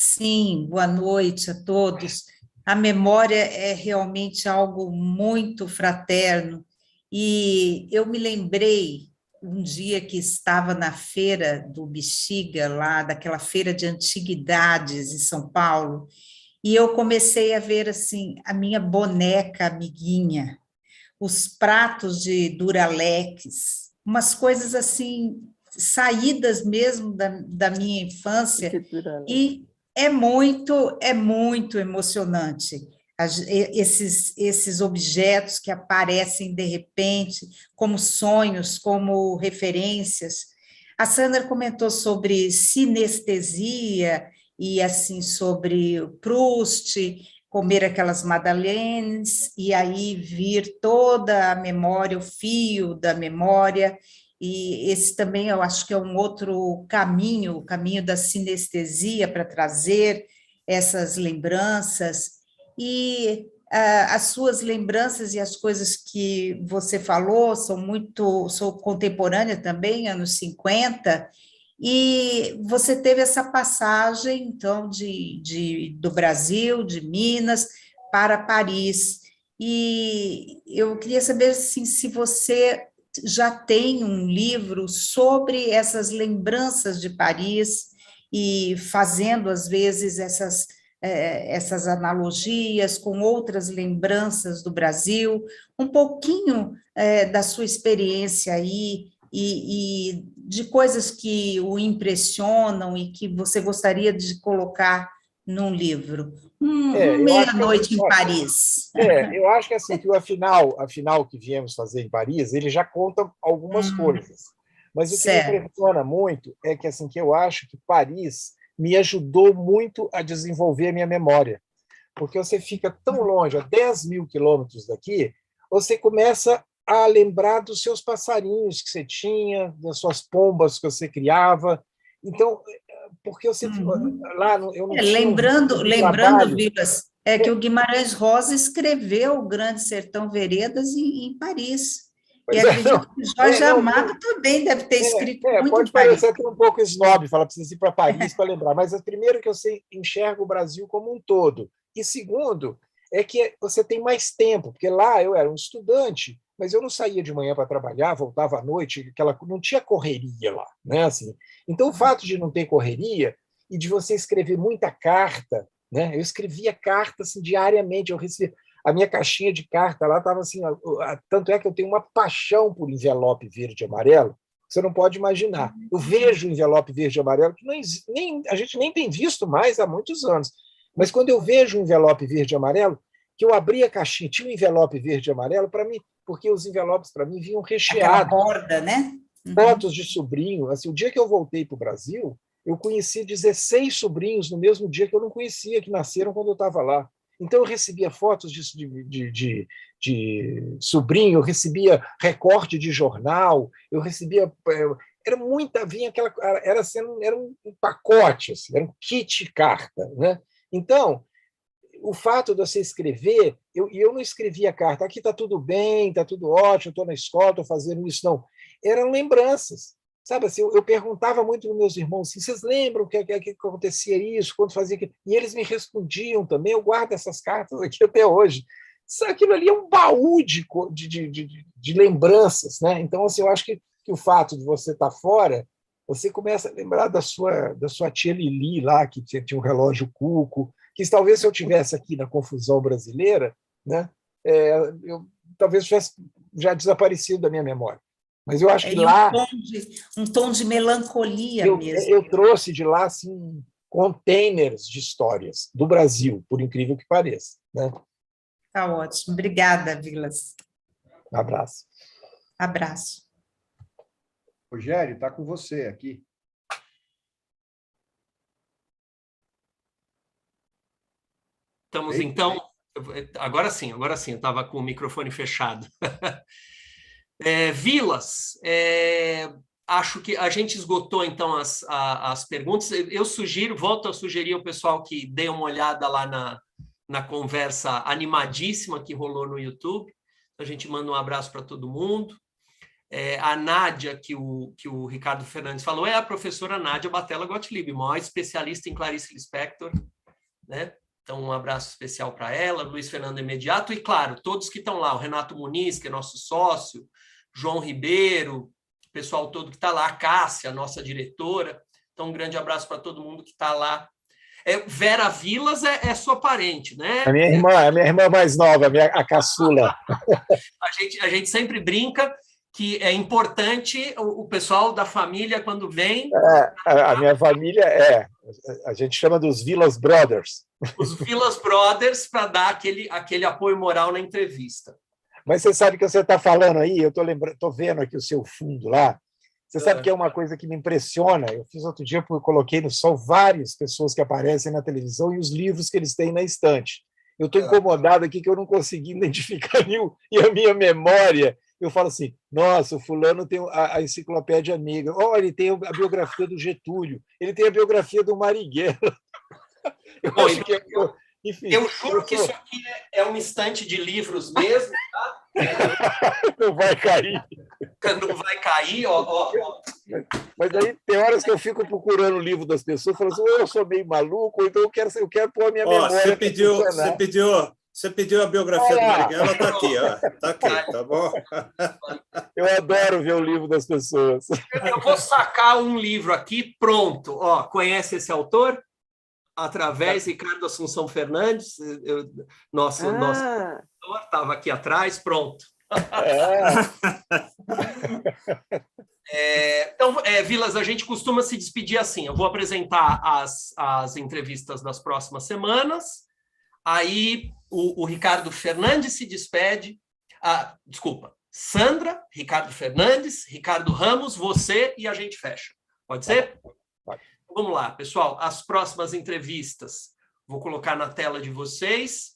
Sim, boa noite a todos. A memória é realmente algo muito fraterno. E eu me lembrei um dia que estava na feira do Bexiga, lá daquela feira de antiguidades em São Paulo, e eu comecei a ver assim a minha boneca amiguinha, os pratos de Duralex, umas coisas assim, saídas mesmo da minha infância, e é muito emocionante. Esses objetos que aparecem de repente, como sonhos, como referências. A Sandra comentou sobre sinestesia, e assim, sobre o Proust, comer aquelas madeleines, e aí vir toda a memória, o fio da memória, e esse também eu acho que é um outro caminho, o caminho da sinestesia para trazer essas lembranças, e as suas lembranças e as coisas que você falou sou contemporânea também, anos 50, e você teve essa passagem, então, do Brasil, de Minas, para Paris. E eu queria saber assim, se você já tem um livro sobre essas lembranças de Paris e fazendo, às vezes, essas analogias com outras lembranças do Brasil, um pouquinho da sua experiência aí, e de coisas que o impressionam e que você gostaria de colocar num livro. Meia-noite em Paris. Eu acho que assim, que o afinal que viemos fazer em Paris, ele já conta algumas coisas. Mas o que me impressiona muito é que, assim, que eu acho que Paris me ajudou muito a desenvolver a minha memória. Porque você fica tão longe, a 10 mil quilômetros daqui, você começa a lembrar dos seus passarinhos que você tinha, das suas pombas que você criava. Então, porque você lá, eu não lembrando, Vilas, que o Guimarães Rosa escreveu O Grande Sertão Veredas em Paris. E acredito que Jorge Amado também deve ter escrito muito pode em Paris. Parecer até um pouco snob, falar precisa ir para Paris para lembrar, mas primeiro que eu enxergo o Brasil como um todo, e segundo é que você tem mais tempo, porque lá eu era um estudante, mas eu não saía de manhã para trabalhar, voltava à noite, não tinha correria lá, né? Assim, então o fato de não ter correria e de você escrever muita carta, né? Eu escrevia carta assim, diariamente, eu recebia a minha caixinha de carta lá estava assim, tanto é que eu tenho uma paixão por envelope verde e amarelo, você não pode imaginar. Eu vejo envelope verde e amarelo que a gente nem tem visto mais há muitos anos, mas quando eu vejo um envelope verde e amarelo, que eu abri a caixinha, tinha um envelope verde e amarelo para mim, porque os envelopes para mim vinham recheados. Aquela borda, né? Fotos de sobrinho. Assim, o dia que eu voltei para o Brasil, eu conheci 16 sobrinhos no mesmo dia que eu não conhecia, que nasceram quando eu estava lá. Então, eu recebia fotos de sobrinho, eu recebia recorte de jornal, eu recebia era muita, vinha aquela, era um pacote, assim, era um kit carta, né? Então, o fato de você escrever, eu não escrevia carta, aqui está tudo bem, está tudo ótimo, estou na escola, estou fazendo isso, não. Eram lembranças. Sabe assim, eu perguntava muito para meus irmãos assim, vocês lembram que acontecia isso, quando fazia aquilo? E eles me respondiam também, eu guardo essas cartas aqui até hoje. Aquilo ali é um baú de lembranças, né? Então, assim, eu acho que o fato de você estar fora, você começa a lembrar da sua tia Lili lá, que tinha um relógio Cuco, que talvez se eu tivesse aqui na confusão brasileira, né, eu talvez tivesse já desaparecido da minha memória. Mas eu acho que lá... Um tom de melancolia mesmo. Eu trouxe de lá assim, containers de histórias do Brasil, por incrível que pareça. Né? Tá ótimo. Obrigada, Vilas. Um abraço. Abraço. Rogério, está com você aqui. Estamos, então... Agora sim, eu estava com o microfone fechado. Vilas, acho que a gente esgotou, então, as perguntas. Eu volto a sugerir ao pessoal que dê uma olhada lá na conversa animadíssima que rolou no YouTube. A gente manda um abraço para todo mundo. A Nádia, que o Ricardo Fernandes falou, é a professora Nádia Batella Gottlieb, maior especialista em Clarice Lispector, né? Então, um abraço especial para ela, Luiz Fernando Imediato, e, claro, todos que estão lá, o Renato Muniz, que é nosso sócio, João Ribeiro, o pessoal todo que está lá, a Cássia, nossa diretora. Então, um grande abraço para todo mundo que está lá. Vera Vilas é sua parente, né? A minha irmã mais nova, a caçula. A gente sempre brinca que é importante o pessoal da família, quando vem... A minha família a gente chama dos Vilas Brothers. Os Vilas Brothers, para dar aquele apoio moral na entrevista. Mas você sabe que você está falando aí, eu estou vendo aqui o seu fundo lá, você sabe que é uma coisa que me impressiona, eu fiz outro dia, porque eu coloquei no sol várias pessoas que aparecem na televisão e os livros que eles têm na estante. Eu estou incomodado aqui que eu não consegui identificar nenhum, e a minha memória... Eu falo assim, nossa, o fulano tem a enciclopédia negra, ele tem a biografia do Getúlio, ele tem a biografia do Marighella. Eu juro que isso aqui é uma estante de livros mesmo, tá? Não vai cair. Não vai cair, ó. Mas aí tem horas que eu fico procurando o livro das pessoas, falando assim, ou eu sou meio maluco, ou então eu quero pôr a minha memória. Você pediu a biografia do Marighella, está aqui, está aqui, tá bom? Eu adoro ver o livro das pessoas. Eu vou sacar um livro aqui, pronto. Conhece esse autor? Através de Ricardo Assunção Fernandes, nosso autor estava aqui atrás, pronto. Então, Vilas, a gente costuma se despedir assim. Eu vou apresentar as entrevistas das próximas semanas. Aí o Ricardo Fernandes se despede. Desculpa, Sandra, Ricardo Fernandes, Ricardo Ramos, você e a gente fecha. Pode ser? Pode. Vamos lá, pessoal. As próximas entrevistas vou colocar na tela de vocês.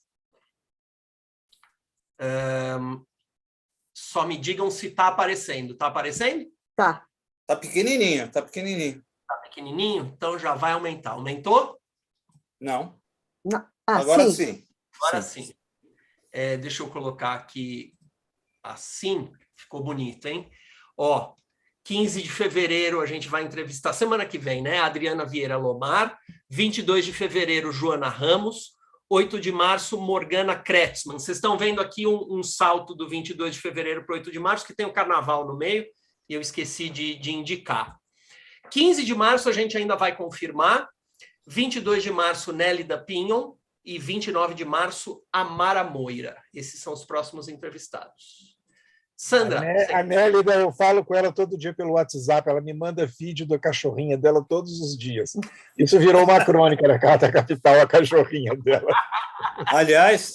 Só me digam se está aparecendo. Está aparecendo? Tá. Está pequenininho, está pequenininho. Está pequenininho? Então já vai aumentar. Aumentou? Não. Agora sim. Agora sim. Deixa eu colocar aqui assim. Ficou bonito, hein? 15 de fevereiro a gente vai entrevistar, semana que vem, né? Adriana Vieira Lomar. 22 de fevereiro, Joana Ramos. 8 de março, Morgana Kretzmann. Vocês estão vendo aqui um salto do 22 de fevereiro para 8 de março, que tem o carnaval no meio, e eu esqueci de indicar. 15 de março a gente ainda vai confirmar. 22 de março, Nélida Pinhon. E 29 de março, Amara Moira. Esses são os próximos entrevistados. Sandra. A Nélida, eu falo com ela todo dia pelo WhatsApp, ela me manda vídeo da cachorrinha dela todos os dias. Isso virou uma crônica na Carta Capital, a cachorrinha dela.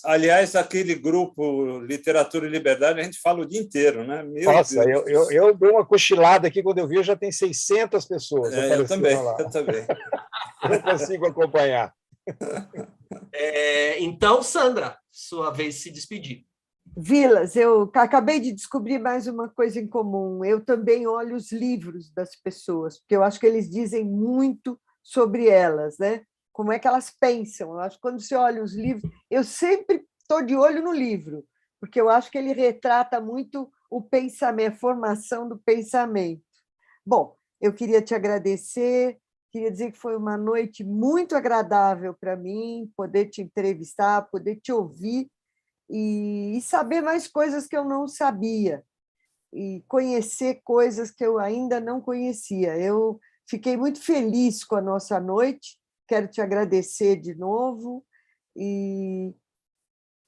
Aliás, aquele grupo Literatura e Liberdade, a gente fala o dia inteiro, né? Nossa, eu dou uma cochilada aqui, quando eu vi, já tem 600 pessoas. Eu também. Eu não consigo acompanhar. Então, Sandra, sua vez de se despedir. Vilas, eu acabei de descobrir mais uma coisa em comum. Eu também olho os livros das pessoas, porque eu acho que eles dizem muito sobre elas, né? Como é que elas pensam. Eu acho que quando você olha os livros, eu sempre estou de olho no livro, porque eu acho que ele retrata muito o pensamento, a formação do pensamento. Bom, eu queria te agradecer, queria dizer que foi uma noite muito agradável para mim, poder te entrevistar, poder te ouvir, e saber mais coisas que eu não sabia, e conhecer coisas que eu ainda não conhecia. Eu fiquei muito feliz com a nossa noite, quero te agradecer de novo, e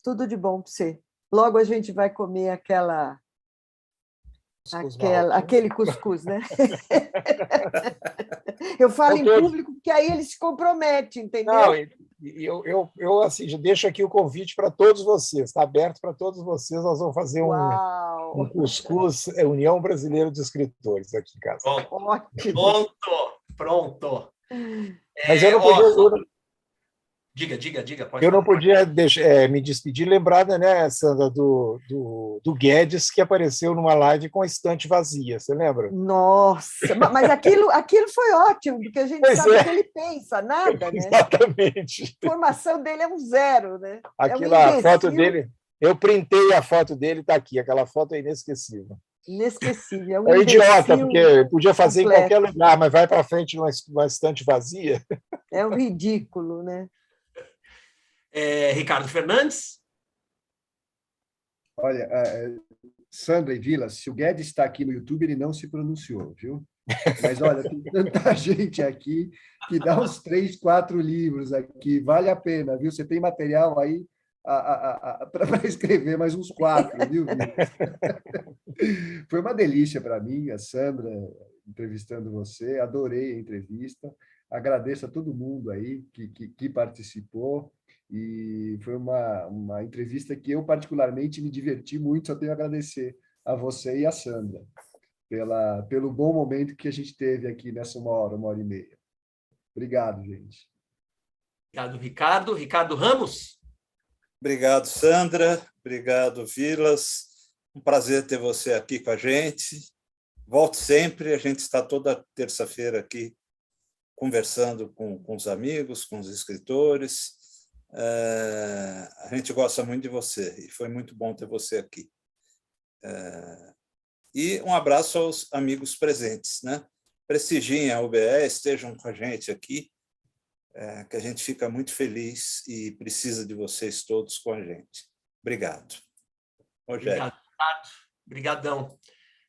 tudo de bom para você. Logo a gente vai comer aquele cuscuz, né? Eu falo em público porque aí ele se compromete, entendeu? Não, eu assim, já deixo aqui o convite para todos vocês, está aberto para todos vocês. Nós vamos fazer um cuscuz, União Brasileira de Escritores, aqui em casa. Ótimo. Pronto. Mas eu não podia. Diga. Eu não podia me despedir, lembrada, né, Sandra, do Guedes, que apareceu numa live com a estante vazia, você lembra? Nossa, mas aquilo foi ótimo, porque a gente sabe o que ele pensa, nada, né? Exatamente. A formação dele é um zero, né? A foto dele, eu printei a foto dele, está aqui, aquela foto é inesquecível. Inesquecível. É um idiota, porque podia fazer completo. Em qualquer lugar, mas vai para frente numa estante vazia. É um ridículo, né? Ricardo Fernandes? Olha, Sandra e Vilas, se o Guedes está aqui no YouTube, ele não se pronunciou, viu? Mas, olha, tem tanta gente aqui que dá uns 3, 4 livros aqui, vale a pena, viu? Você tem material aí para escrever mais uns 4, viu, Vilas? Foi uma delícia para mim, a Sandra, entrevistando você, adorei a entrevista, agradeço a todo mundo aí que participou, e foi uma entrevista que eu particularmente me diverti muito, só tenho a agradecer a você e a Sandra pelo bom momento que a gente teve aqui nessa 1 hora e meia. Obrigado, gente. Obrigado, Ricardo. Ricardo Ramos? Obrigado, Sandra. Obrigado, Vilas. Um prazer ter você aqui com a gente. Volte sempre, a gente está toda terça-feira aqui conversando com os amigos, com os escritores. A gente gosta muito de você e foi muito bom ter você aqui. E um abraço aos amigos presentes, né? Prestigiem a UBE, estejam com a gente aqui, que a gente fica muito feliz e precisa de vocês todos com a gente. Obrigado. Rogério. Obrigadão.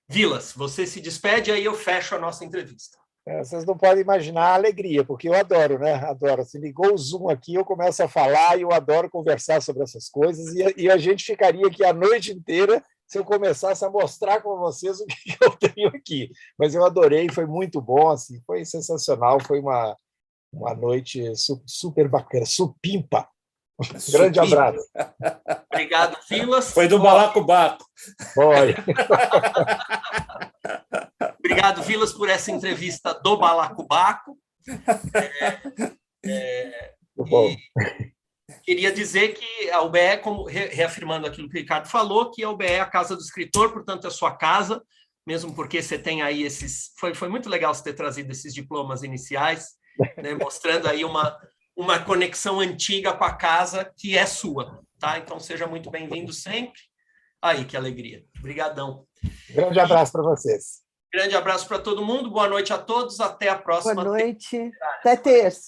Vilas, você se despede, aí eu fecho a nossa entrevista. Vocês não podem imaginar a alegria, porque eu adoro, né? Adoro. Se ligou o Zoom aqui, eu começo a falar e eu adoro conversar sobre essas coisas, e a gente ficaria aqui a noite inteira se eu começasse a mostrar com vocês o que eu tenho aqui. Mas eu adorei, foi muito bom, assim, foi sensacional, foi uma noite super bacana, supimpa. Grande abraço. Obrigado, Vilas. Foi do balacobaco. Foi. Obrigado, Vilas, por essa entrevista do balacobaco. Queria dizer que a UBE, como reafirmando aquilo que o Ricardo falou, que a UBE é a casa do escritor, portanto, é a sua casa, mesmo porque você tem aí esses... Foi muito legal você ter trazido esses diplomas iniciais, né, mostrando aí uma conexão antiga com a casa que é sua, tá? Então, seja muito bem-vindo sempre. Aí, que alegria. Obrigadão. Grande abraço para vocês. Grande abraço para todo mundo. Boa noite a todos. Até a próxima. Boa noite. Até terça.